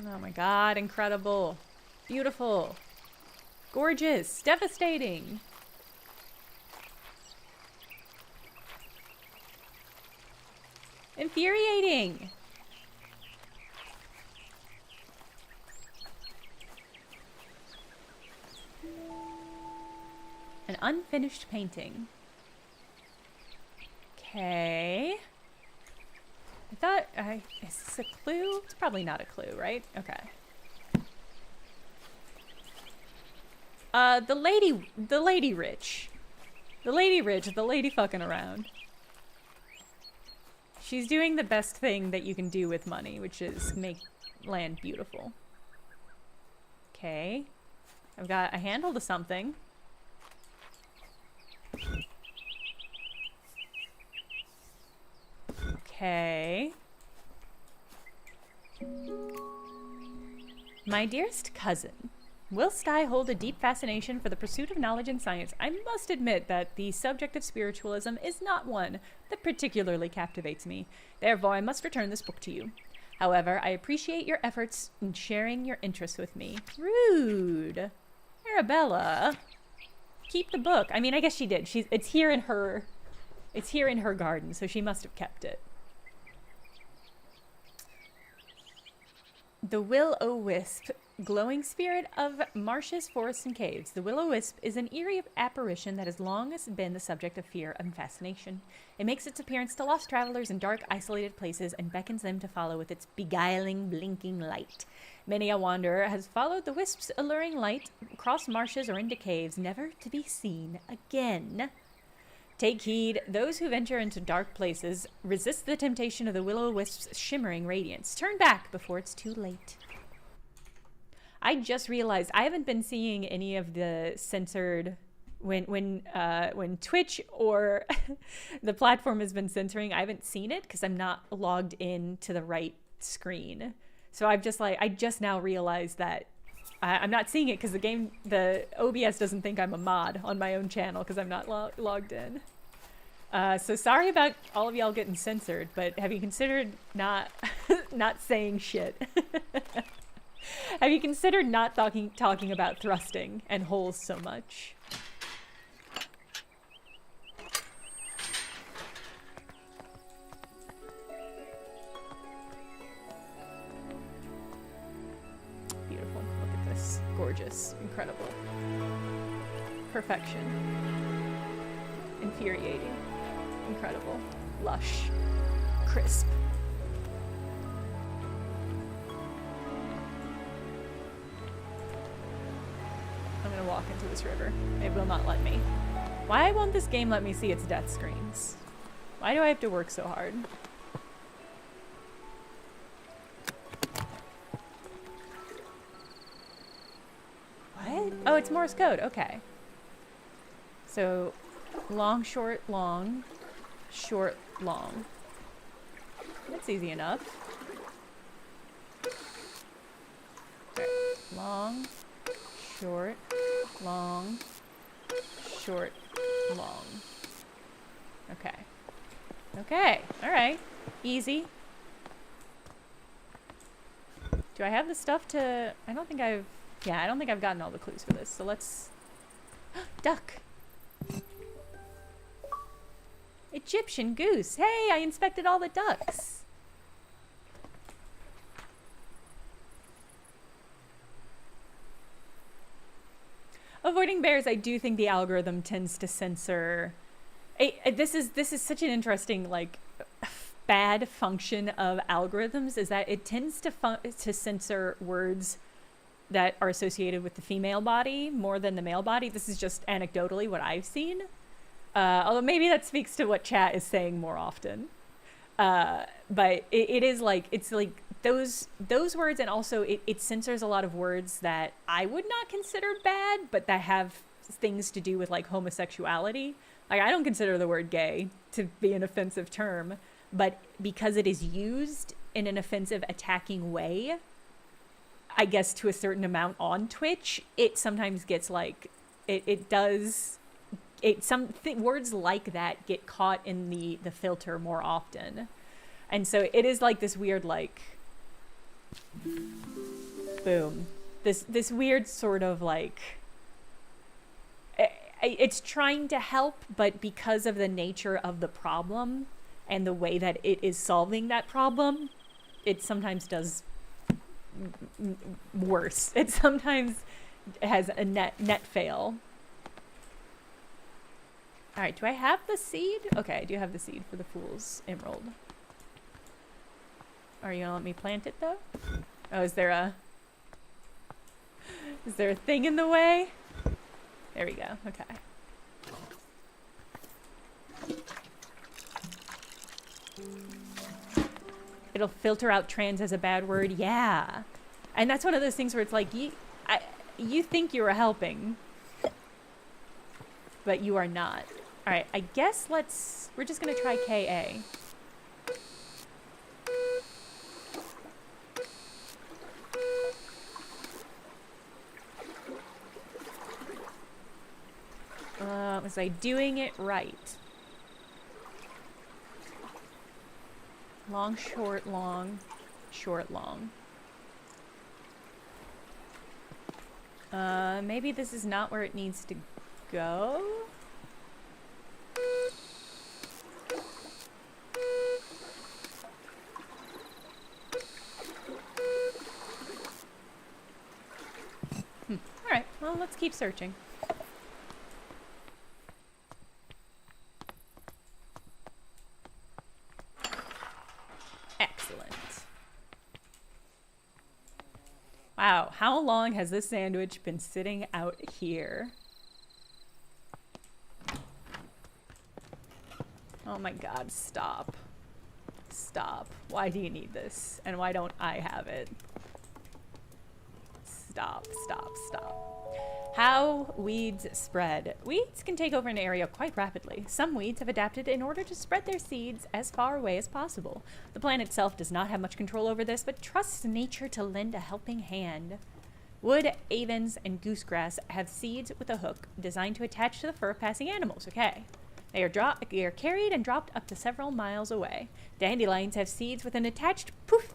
Oh my god, incredible. Beautiful. Gorgeous. Devastating. Infuriating. An unfinished painting. Okay. I thought, is this a clue? It's probably not a clue, right? Okay. The lady rich. The lady rich, the lady fucking around. She's doing the best thing that you can do with money, which is make land beautiful. Okay. I've got a handle to something. Okay. My dearest cousin, whilst I hold a deep fascination for the pursuit of knowledge and science, I must admit that the subject of spiritualism is not one that particularly captivates me. Therefore, I must return this book to you. However, I appreciate your efforts in sharing your interests with me. Rude. Arabella. Keep the book. I mean, I guess she did. It's here in her garden, so she must have kept it. The will-o'-wisp, glowing spirit of marshes, forests, and caves. The will-o'-wisp is an eerie apparition that has long been the subject of fear and fascination. It makes its appearance to lost travelers in dark, isolated places and beckons them to follow with its beguiling, blinking light. Many a wanderer has followed the wisp's alluring light across marshes or into caves, never to be seen again. Take heed, those who venture into dark places resist the temptation of the will-o'-wisp's shimmering radiance. Turn back before it's too late. I just realized I haven't been seeing any of the censored when Twitch or the platform has been censoring. I haven't seen it because I'm not logged in to the right screen. So I just now realized that I'm not seeing it because the OBS doesn't think I'm a mod on my own channel because I'm not logged in. So sorry about all of y'all getting censored, but have you considered not saying shit? Have you considered not talking about thrusting and holes so much? Beautiful. Look at this. Gorgeous. Incredible. Perfection. Infuriating. Incredible. Lush. Crisp. I'm gonna walk into this river. It will not let me. Why won't this game let me see its death screens? Why do I have to work so hard? What? Oh, it's Morse code. Okay. So, long, short, long, short, long. That's easy enough. Okay. Long, short, long, short, long. Okay. Okay. All right. Easy. Do I have the stuff to... I don't think I've gotten all the clues for this. So let's... Duck. Egyptian goose. Hey, I inspected all the ducks. Avoiding bears, I do think the algorithm tends to censor. This is such an interesting, like, bad function of algorithms, is that it tends to censor words that are associated with the female body more than the male body. This is just anecdotally what I've seen. Although maybe that speaks to what chat is saying more often. But it is like, it's like those words, and also it censors a lot of words that I would not consider bad, but that have things to do with like homosexuality. Like, I don't consider the word gay to be an offensive term, but because it is used in an offensive, attacking way, I guess to a certain amount on Twitch, it sometimes gets like, words like that get caught in the filter more often. And so it is like this weird, like, boom, this weird sort of like, it's trying to help, but because of the nature of the problem and the way that it is solving that problem, it sometimes does worse. It sometimes has a net fail. All right, do I have the seed? Okay, I do have the seed for the Fool's Emerald. Are you gonna let me plant it though? Oh, is there a thing in the way? There we go. Okay. It'll filter out trans as a bad word. Yeah. And that's one of those things where it's like, you think you are helping, but you are not. All right, I guess we're just going to try KA. Was I doing it right? Long, short, long, short, long. Maybe this is not where it needs to go? Alright, well, let's keep searching. Excellent. Wow, how long has this sandwich been sitting out here? Oh my god, stop. Stop. Why do you need this? And why don't I have it? Stop, stop, stop. How weeds spread. Weeds can take over an area quite rapidly. Some weeds have adapted in order to spread their seeds as far away as possible. The plant itself does not have much control over this, but trusts nature to lend a helping hand. Wood, avens, and goosegrass have seeds with a hook designed to attach to the fur of passing animals. Okay. They are carried and dropped up to several miles away. Dandelions have seeds with an attached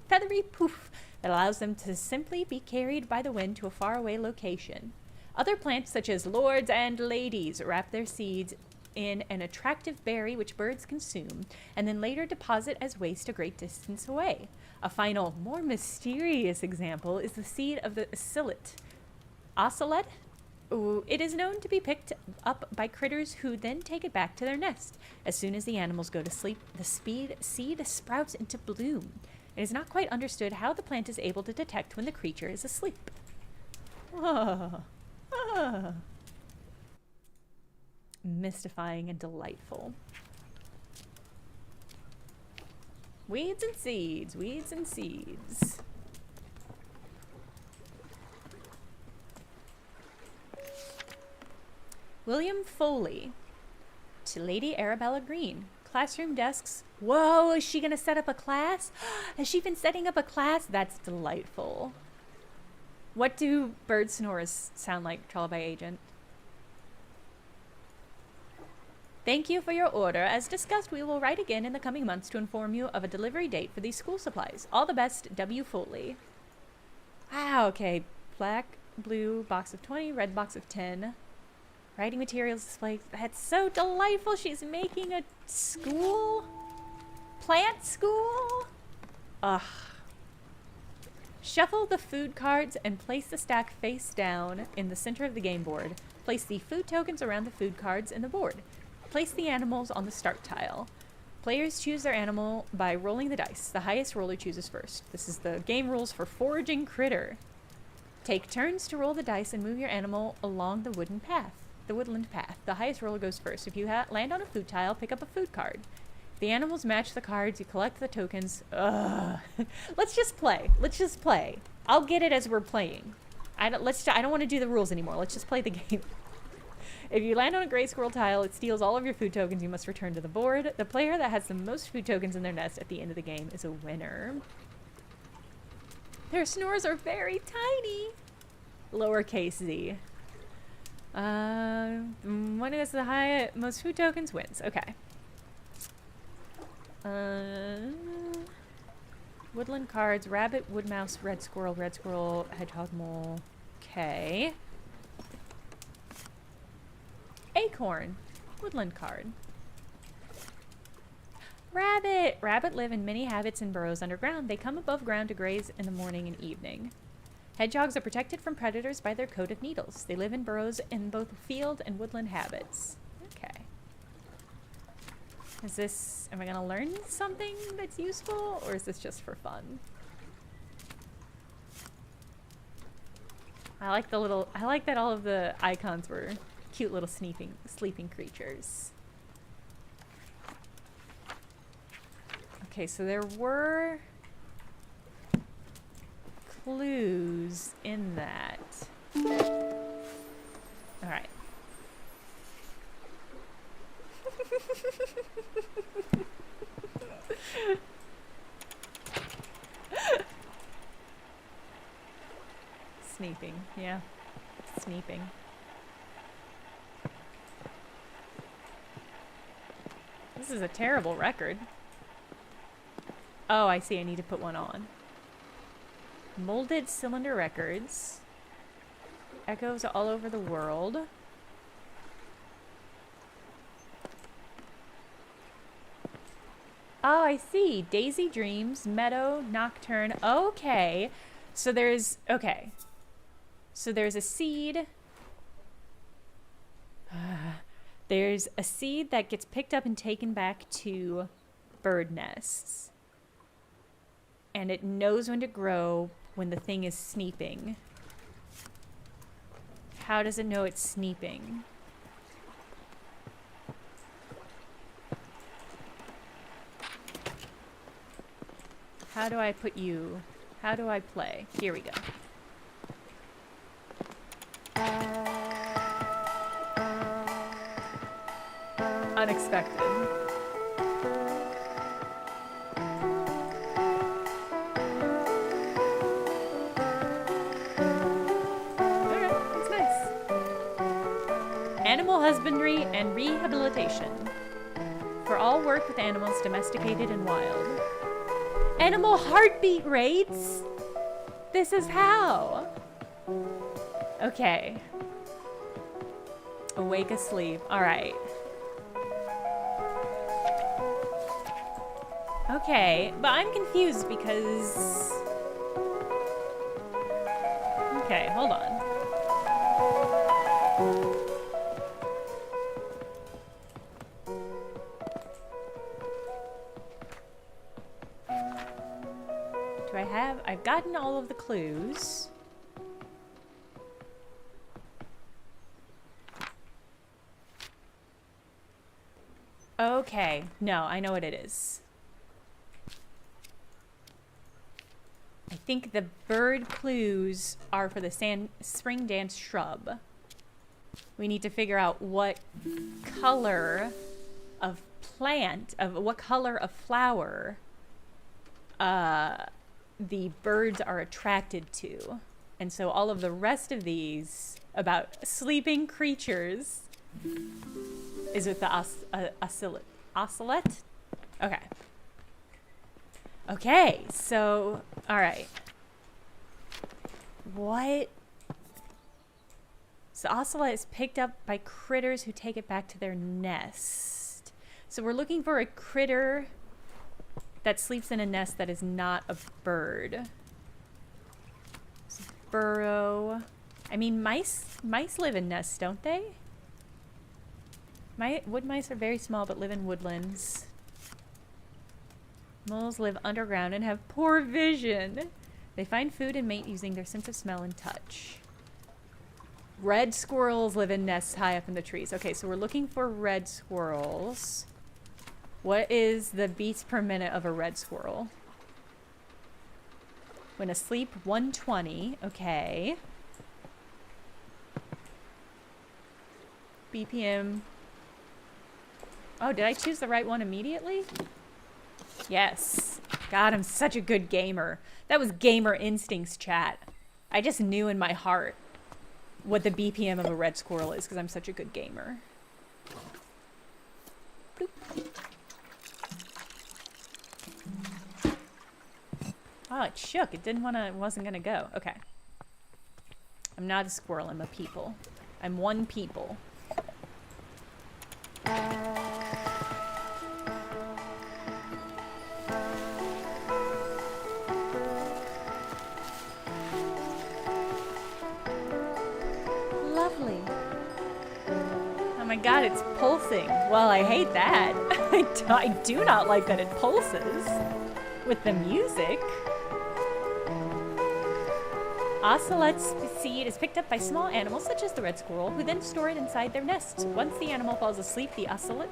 feathery poof that allows them to simply be carried by the wind to a faraway location. Other plants, such as lords and ladies, wrap their seeds in an attractive berry which birds consume, and then later deposit as waste a great distance away. A final, more mysterious example is the seed of the ocelot. It is known to be picked up by critters who then take it back to their nest. As soon as the animals go to sleep, the seed sprouts into bloom. It is not quite understood how the plant is able to detect when the creature is asleep. Mystifying and delightful. Weeds and seeds, weeds and seeds. William Foley to Lady Arabella Green. Classroom desks. Whoa, is she gonna set up a class? Has she been setting up a class? That's delightful. What do bird snores sound like, Trollby Agent? Thank you for your order. As discussed, we will write again in the coming months to inform you of a delivery date for these school supplies. All the best, W. Foley. Wow, okay. Black, blue, box of 20, red box of 10. Writing materials display. That's so delightful. She's making a school? Plant school? Ugh. Shuffle the food cards and place the stack face down in the center of the game board. Place the food tokens around the food cards in the board. Place the animals on the start tile. Players choose their animal by rolling the dice. The highest roller chooses first. This is the game rules for Foraging Critter. Take turns to roll the dice and move your animal along the woodland path. The highest roller goes first. If you land on a food tile, pick up a food card. If The animals match the cards. You collect the tokens. Ugh. Let's just play. Let's just play. I'll get it as we're playing. I don't want to do the rules anymore. Let's just play the game. If you land on a gray squirrel tile, it steals all of your food tokens. You must return to the board. The player that has the most food tokens in their nest at the end of the game is a winner. Their snores are very tiny. Lowercase z. One who has the most food tokens wins. Okay. Woodland cards. Rabbit, wood mouse, red squirrel, hedgehog, mole. Okay. Acorn. Woodland card. Rabbit. Rabbit live in many habits and burrows underground. They come above ground to graze in the morning and evening. Hedgehogs are protected from predators by their coat of needles. They live in burrows in both field and woodland habits. Okay. Is this... Am I going to learn something that's useful? Or is this just for fun? I like that all of the icons were cute little sleeping creatures. Okay, so there were clues in that. All right. Sneeping, yeah. Sneeping. This is a terrible record. Oh, I see. I need to put one on. Molded cylinder records. Echoes all over the world. Oh, I see. Daisy Dreams, Meadow, Nocturne. Okay. So there's... Okay. So there's a seed. There's a seed that gets picked up and taken back to bird nests. And it knows when to grow when the thing is sneeping. How does it know it's sneeping? How do I put you? How do I play? Here we go. Unexpected. Animal husbandry and rehabilitation. For all work with animals domesticated and wild. Animal heartbeat rates? This is how. Okay. Awake, asleep. All right. Okay, but I'm confused because... Okay, hold on. I've gotten all of the clues. Okay, no, I know what it is. I think the bird clues are for the spring dance shrub. We need to figure out what color of plant, what color of flower, the birds are attracted to. And so all of the rest of these about sleeping creatures is with the ocelot? Okay. Okay, so, all right. What? So ocelot is picked up by critters who take it back to their nest. So we're looking for a critter that sleeps in a nest that is not a bird. So burrow. I mean, mice live in nests, don't they? Wood mice are very small but live in woodlands. Moles live underground and have poor vision. They find food and mate using their sense of smell and touch. Red squirrels live in nests high up in the trees. Okay, so we're looking for red squirrels. What is the beats per minute of a red squirrel? When asleep, 120. Okay. BPM. Oh, did I choose the right one immediately? Yes. God, I'm such a good gamer. That was gamer instincts, chat. I just knew in my heart what the BPM of a red squirrel is because I'm such a good gamer. Bloop. Oh, it shook. It didn't want to, it wasn't going to go. Okay. I'm not a squirrel. I'm a people. I'm one people. Lovely. Oh my god, it's pulsing. Well, I hate that. I do not like that it pulses with the music. Ocelot's seed is picked up by small animals such as the red squirrel, who then store it inside their nests. Once the animal falls asleep, the ocelot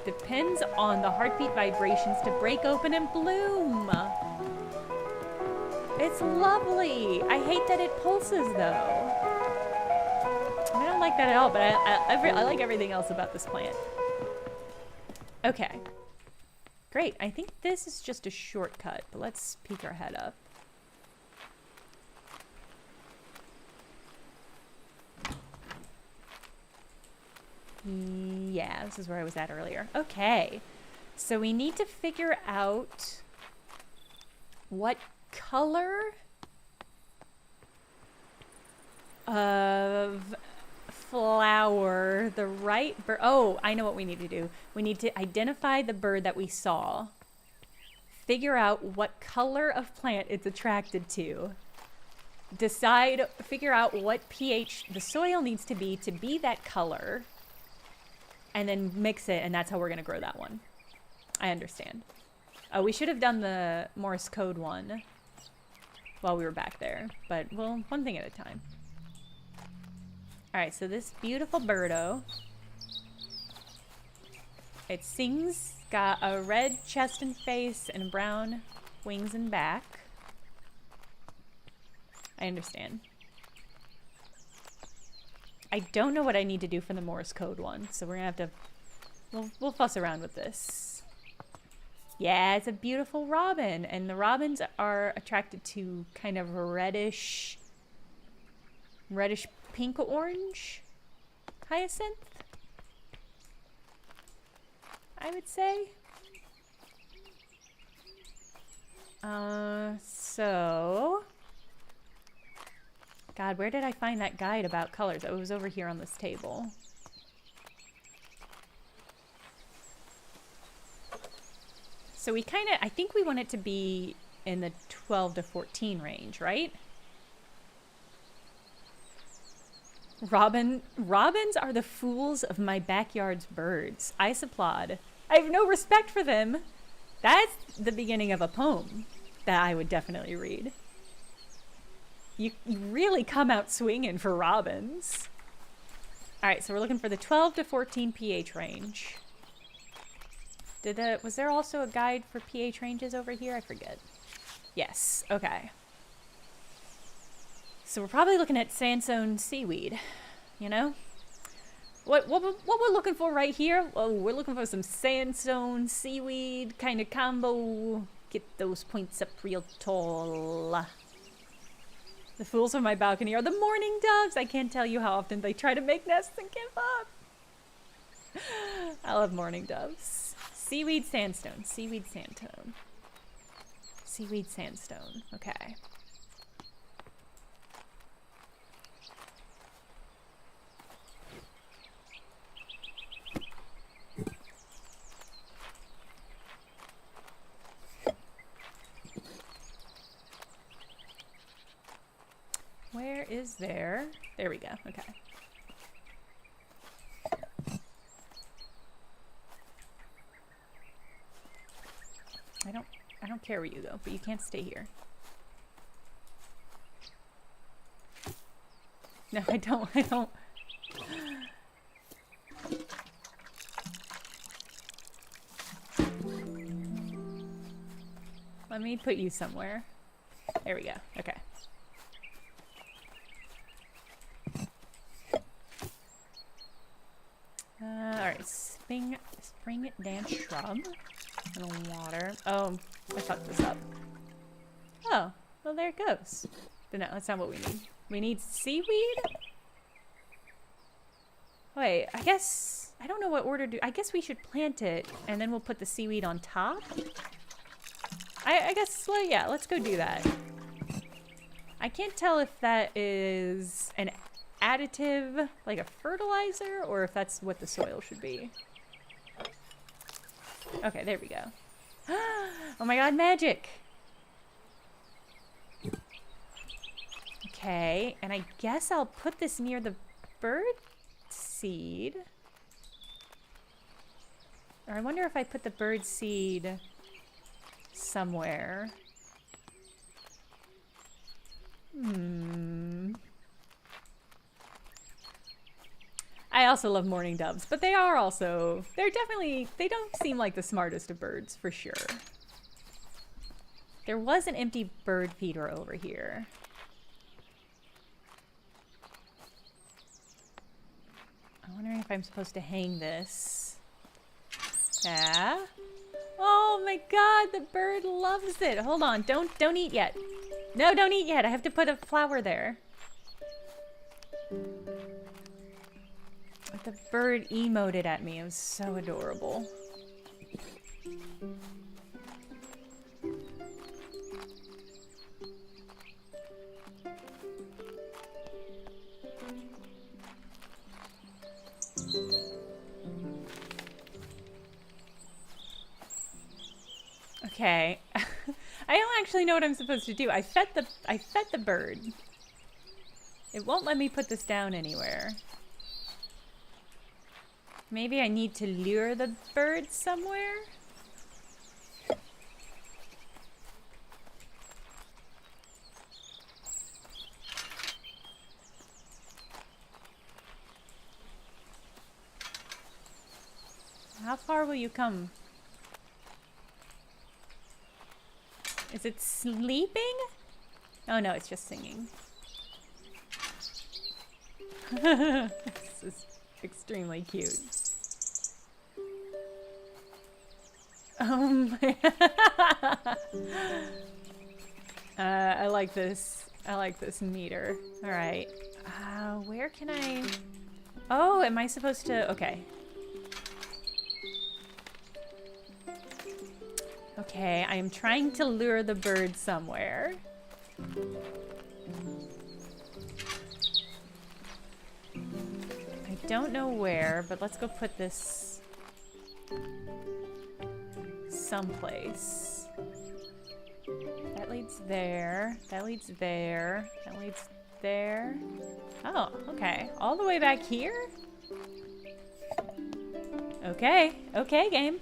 depends on the heartbeat vibrations to break open and bloom. It's lovely. I hate that it pulses though. I don't like that at all, but I like everything else about this plant. Okay. Great, I think this is just a shortcut, but let's peek our head up. Yeah, this is where I was at earlier. Okay, so we need to figure out what color of flower the right bird. Oh, I know what we need to do. We need to identify the bird that we saw, figure out what color of plant it's attracted to, figure out what pH the soil needs to be that color, and then mix it, and that's how we're going to grow that one. I understand. Oh, we should have done the Morse code one while we were back there, but well, one thing at a time. Alright, so this beautiful birdo, it sings, got a red chest and face and brown wings and back. I understand. I don't know what I need to do for the Morse code one, so we're gonna have to, we'll fuss around with this. Yeah, it's a beautiful robin, and the robins are attracted to kind of reddish pink orange hyacinth, I would say. So God, where did I find that guide about colors? Oh, it was over here on this table. So we kind of, I think we want it to be in the 12 to 14 range, right? Robins are the fools of my backyard's birds. I applaud. I have no respect for them. That's the beginning of a poem that I would definitely read. You really come out swinging for robins. All right, so we're looking for the 12 to 14 pH range. Was there also a guide for pH ranges over here? I forget. Yes, okay. So we're probably looking at sandstone seaweed, you know? What we're looking for right here? Well, we're looking for some sandstone seaweed kind of combo. Get those points up real tall. The fools on my balcony are the mourning doves. I can't tell you how often they try to make nests and give up. I love mourning doves. Seaweed sandstone. Seaweed sandstone. Seaweed sandstone. Okay. Where is there? There we go. Okay. I don't care where you go, but you can't stay here. No, I don't. let me put you somewhere. There we go. Okay. Alright, spring dance shrub. And water. Oh, I fucked this up. Oh, well there it goes. But no, that's not what we need. We need seaweed? Wait, I guess... I don't know what order to... I guess we should plant it, and then we'll put the seaweed on top? I guess, well, yeah, let's go do that. I can't tell if that is an additive, like a fertilizer, or if that's what the soil should be. Okay, there we go. Oh my god, magic! Okay, and I guess I'll put this near the bird seed. Or I wonder if I put the bird seed somewhere. I also love mourning doves, but they are also, they're definitely, they don't seem like the smartest of birds, for sure. There was an empty bird feeder over here. I'm wondering if I'm supposed to hang this. Yeah. Oh my god, the bird loves it. Hold on, don't eat yet. No, don't eat yet. I have to put a flower there. The bird emoted at me. It was so adorable. Okay. I don't actually know what I'm supposed to do. I fed the bird. It won't let me put this down anywhere. Maybe I need to lure the bird somewhere? How far will you come? Is it sleeping? Oh no, it's just singing. This is extremely cute. I like this. I like this meter. All right. Where can I... Oh, am I supposed to... Okay. Okay, I am trying to lure the bird somewhere. I don't know where, but let's go put this someplace. That leads there. That leads there. That leads there. Oh, okay. All the way back here? Okay. Okay, game.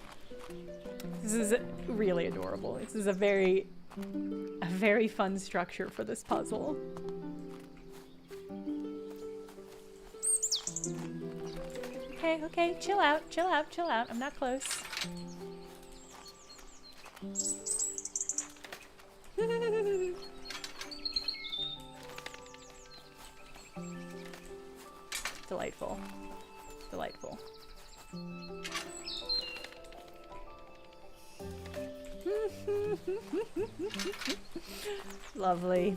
This is really adorable. This is a very fun structure for this puzzle. Okay, okay, chill out, chill out, chill out. I'm not close. Delightful. Delightful. Lovely.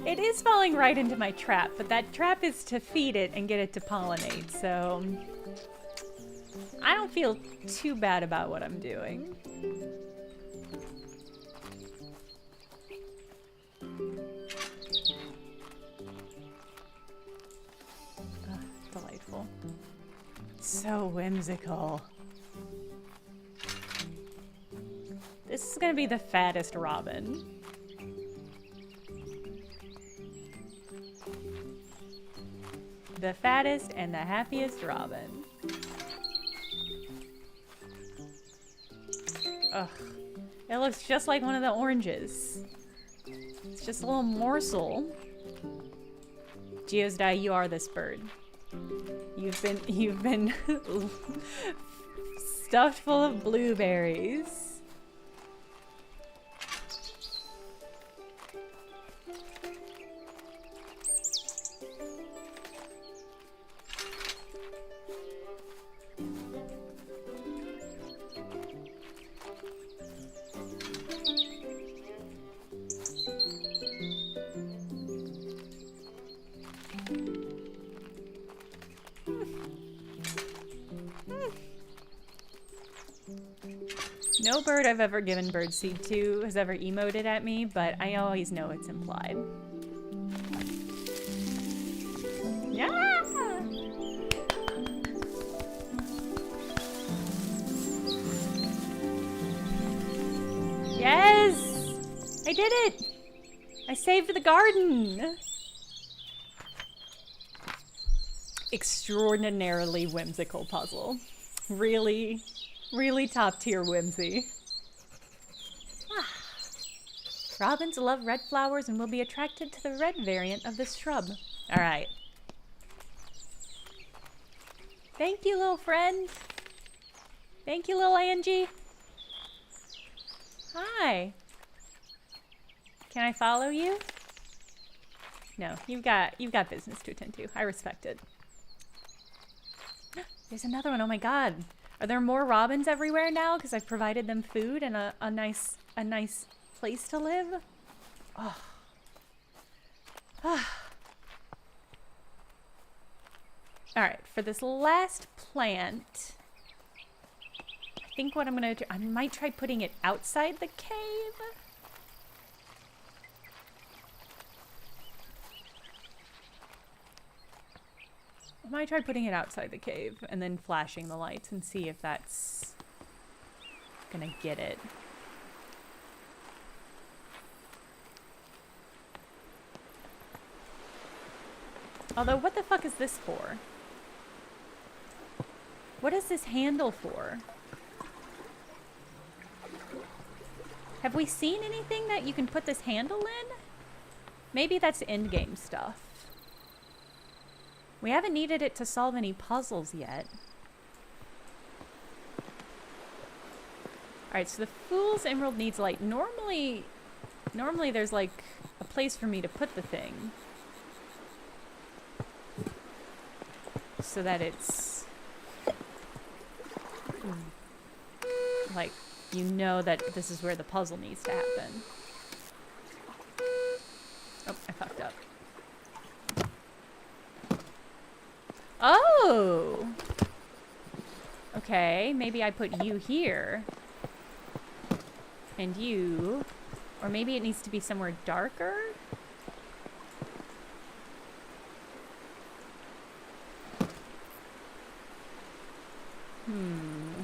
It is falling right into my trap, but that trap is to feed it and get it to pollinate, so I don't feel too bad about what I'm doing. Delightful. So whimsical. This is gonna be the fattest robin. The fattest and the happiest robin. Ugh. It looks just like one of the oranges. It's just a little morsel. Geosdi, you are this bird. You've been stuffed full of blueberries. No bird I've ever given birdseed to has ever emoted at me, but I always know it's implied. Yeah! Yes! I did it! I saved the garden! Extraordinarily whimsical puzzle. Really, really top tier whimsy. Ah. Robins love red flowers and will be attracted to the red variant of this shrub. Alright. Thank you, little friend. Thank you, little Angie. Hi. Can I follow you? No, you've got business to attend to. I respect it. There's another one. Oh my god. Are there more robins everywhere now because I've provided them food and a nice place to live? Oh. Ah. All right, for this last plant, I think what I'm gonna do, I might try putting it outside the cave. I might try putting it outside the cave and then flashing the lights and see if that's gonna get it. Although, what the fuck is this for? What is this handle for? Have we seen anything that you can put this handle in? Maybe that's endgame stuff. We haven't needed it to solve any puzzles yet. Alright, so the Fool's Emerald needs light. Normally there's like a place for me to put the thing. So that it's like, you know that this is where the puzzle needs to happen. Oh, I fucked up. Oh! Okay, maybe I put you here. And you. Or maybe it needs to be somewhere darker?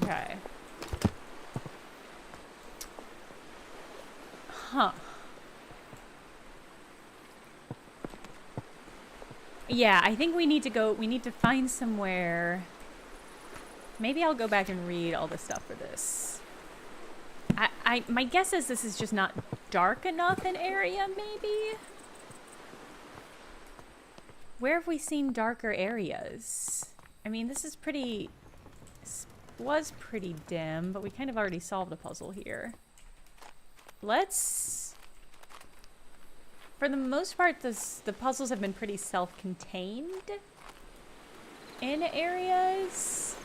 Okay. Huh. Yeah, I think we need to find somewhere. Maybe I'll go back and read all the stuff for this. My guess is this is just not dark enough an area, maybe? Where have we seen darker areas? I mean, this was pretty dim, but we kind of already solved the puzzle here. For the most part, the puzzles have been pretty self-contained in areas.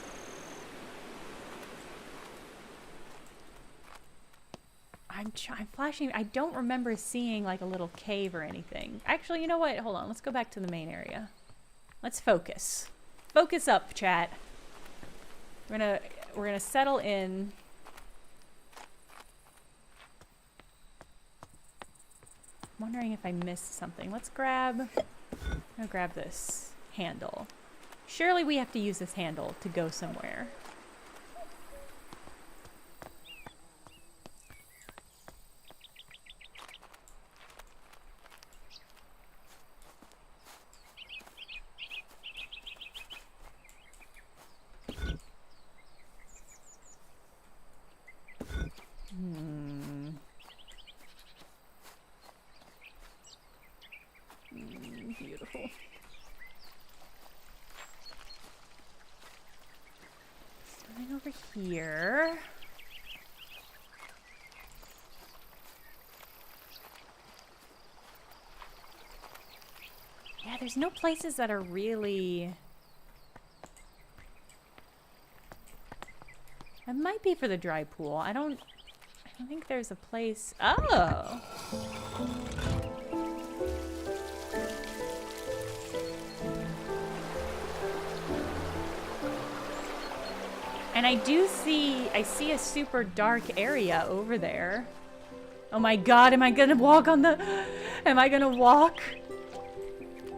I'm flashing. I don't remember seeing like a little cave or anything. Actually, you know what? Hold on. Let's go back to the main area. Let's focus. Focus up, chat. We're gonna settle in. I'm wondering if I missed something. I'll grab this handle. Surely we have to use this handle to go somewhere. Beautiful. over here. Yeah, there's no places that are really... That might be for the dry pool. I don't think there's a place... Oh! And I see a super dark area over there. Oh my god, am I gonna walk on the... Am I gonna walk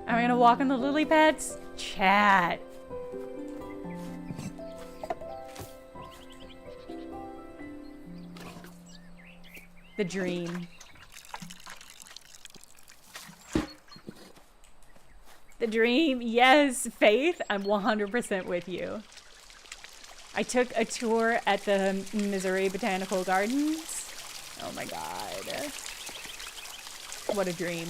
on the lily pads? Chat. The dream. The dream, yes, Faith, I'm 100% with you. I took a tour at the Missouri Botanical Gardens. Oh my god. What a dream.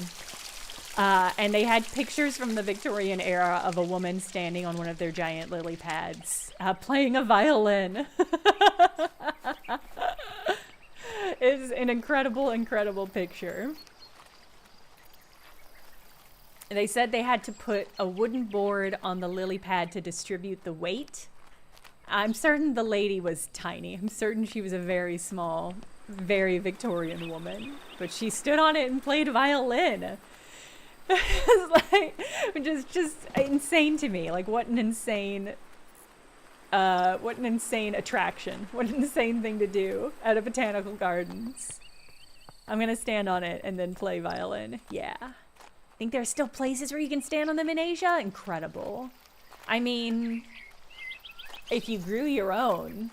And they had pictures from the Victorian era of a woman standing on one of their giant lily pads, playing a violin. It's an incredible, incredible picture. They said they had to put a wooden board on the lily pad to distribute the weight. I'm certain the lady was tiny. I'm certain she was a very small, very Victorian woman. But she stood on it and played violin. It's like, just insane to me. Like, what an insane attraction. What an insane thing to do at a botanical gardens. I'm gonna stand on it and then play violin. Yeah. Think there's still places where you can stand on them in Asia? Incredible. I mean... If you grew your own, you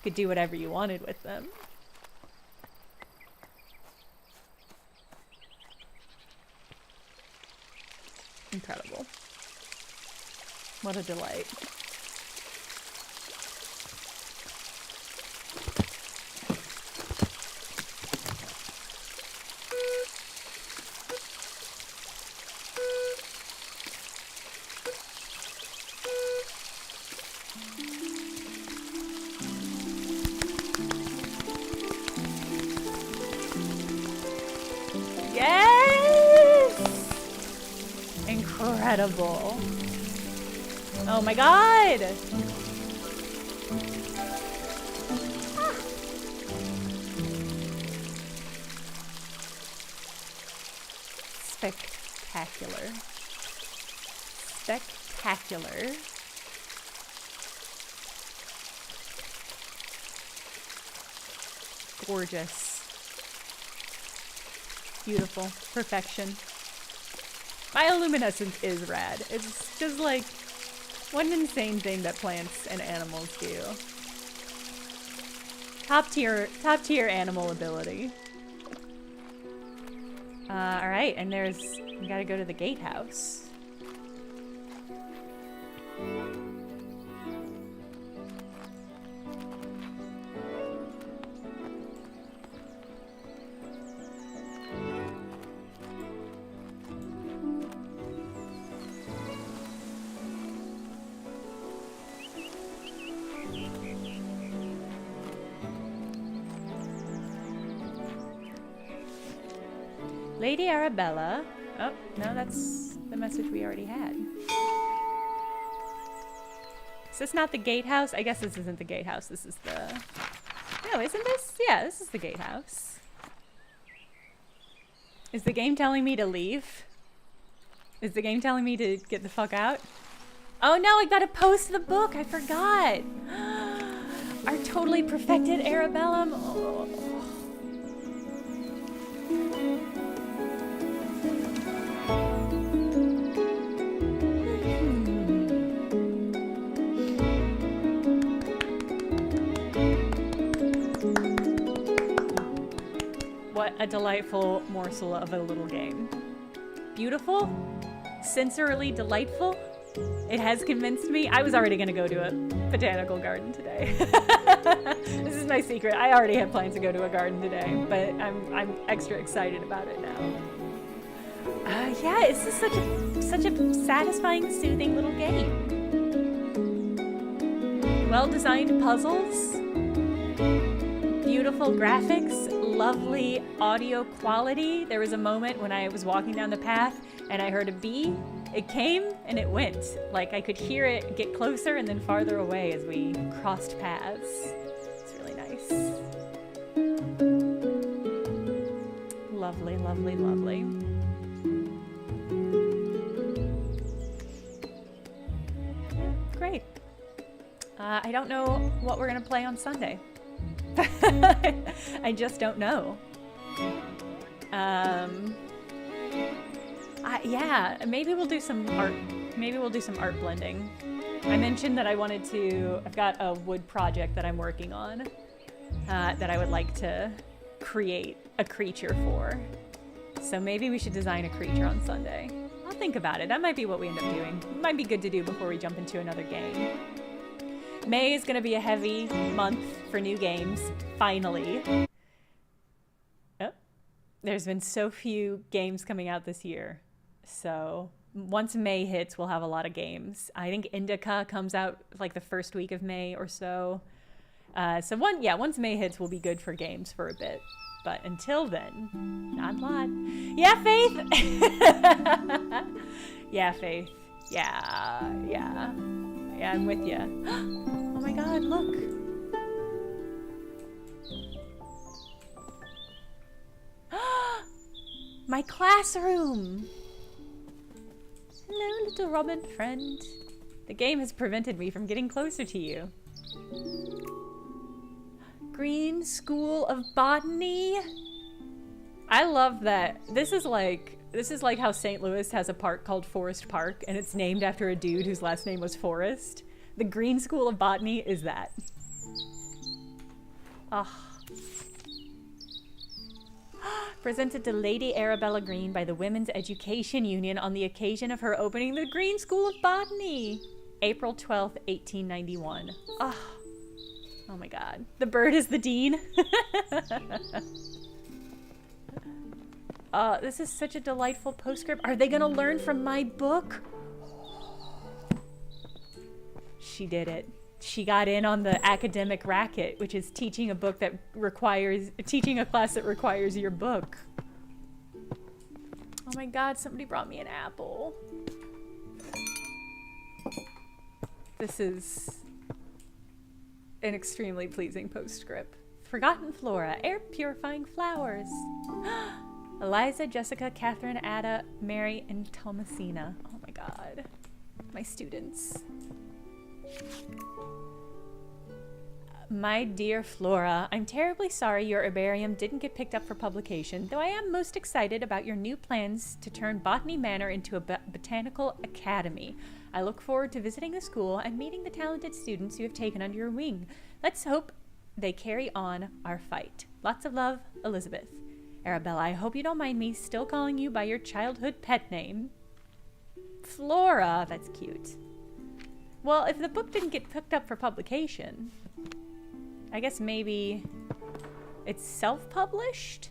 could do whatever you wanted with them. Incredible. What a delight. Incredible. Oh my god! Ah. Spectacular. Spectacular. Gorgeous. Beautiful. Perfection. Bioluminescence is rad. It's just like, what an insane thing that plants and animals do. Top tier animal ability. Alright, and we gotta go to the gatehouse. Lady Arabella. Oh, no, that's the message we already had. Is this not the gatehouse? I guess this isn't the gatehouse. This is the... No, isn't this? Yeah, this is the gatehouse. Is the game telling me to leave? Is the game telling me to get the fuck out? Oh no, I gotta post the book. I forgot. Our totally perfected Arabellum. Oh. What a delightful morsel of a little game. Beautiful, sensorily delightful. It has convinced me. I was already going to go to a botanical garden today. This is my secret. I already had plans to go to a garden today, but I'm extra excited about it now. Yeah, it's just such a satisfying, soothing little game. Well-designed puzzles, beautiful graphics, lovely audio quality. There was a moment when I was walking down the path and I heard a bee. It came and it went. Like I could hear it get closer and then farther away as we crossed paths. It's really nice. Lovely, lovely, lovely. Great. I don't know what we're gonna play on Sunday. I just don't know. Yeah, maybe we'll do some art. Maybe we'll do some art blending. I mentioned that I've got a wood project that I'm working on that I would like to create a creature for. So maybe we should design a creature on Sunday. I'll think about it. That might be what we end up doing. It might be good to do before we jump into another game. May is going to be a heavy month for new games, finally. Oh, there's been so few games coming out this year. So once May hits, we'll have a lot of games. I think Indica comes out like the first week of May or so. Once May hits, we'll be good for games for a bit. But until then, not a lot. Yeah, Faith! Yeah, Faith. Yeah, I'm with you. Oh my god, look. My classroom! Hello, little Robin friend. The game has prevented me from getting closer to you. Green School of Botany. I love that. This is like how St. Louis has a park called Forest Park, and it's named after a dude whose last name was Forrest. The Green School of Botany is that. Presented to Lady Arabella Green by the Women's Education Union on the occasion of her opening the Green School of Botany. April 12th, 1891. Oh my god. The bird is the dean. This is such a delightful postscript. Are they gonna learn from my book? She did it. She got in on the academic racket, which is teaching a class that requires your book. Oh my god, somebody brought me an apple. This is an extremely pleasing postscript. Forgotten flora, air purifying flowers. Eliza, Jessica, Catherine, Ada, Mary, and Thomasina. Oh my god. My students. My dear Flora, I'm terribly sorry your herbarium didn't get picked up for publication, though I am most excited about your new plans to turn Botany Manor into a botanical academy. I look forward to visiting the school and meeting the talented students you have taken under your wing. Let's hope they carry on our fight. Lots of love, Elizabeth. Arabella, I hope you don't mind me still calling you by your childhood pet name. Flora, that's cute. Well, if the book didn't get picked up for publication, I guess maybe it's self-published?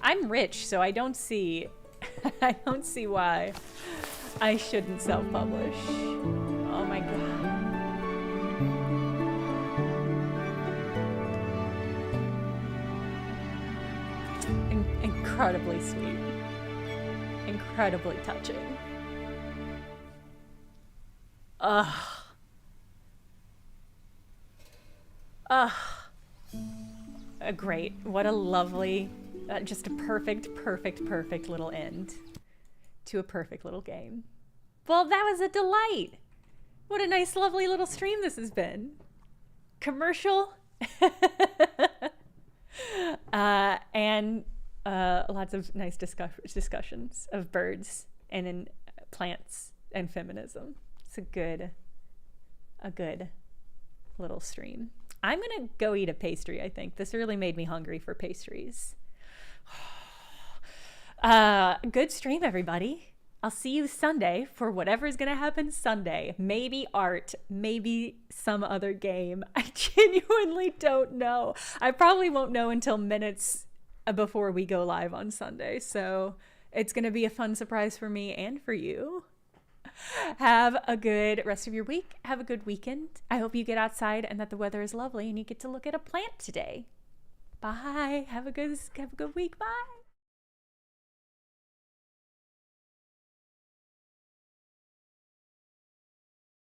I'm rich, so I don't see why I shouldn't self-publish. Oh my god. Incredibly sweet. Incredibly touching. Great. What a lovely, just a perfect little end to a perfect little game. Well, that was a delight. What a nice, lovely little stream this has been. Commercial. And lots of nice discussions of birds and in plants and feminism. It's a good little stream. I'm gonna go eat a pastry, I think. This really made me hungry for pastries. Good stream, everybody. I'll see you Sunday for whatever's gonna happen Sunday. Maybe art, maybe some other game. I genuinely don't know. I probably won't know until minutes before we go live on Sunday. So it's gonna be a fun surprise for me and for you. Have a good rest of your week. Have a good weekend. I hope you get outside and that the weather is lovely and you get to look at a plant today. Bye. Have a good week. Bye.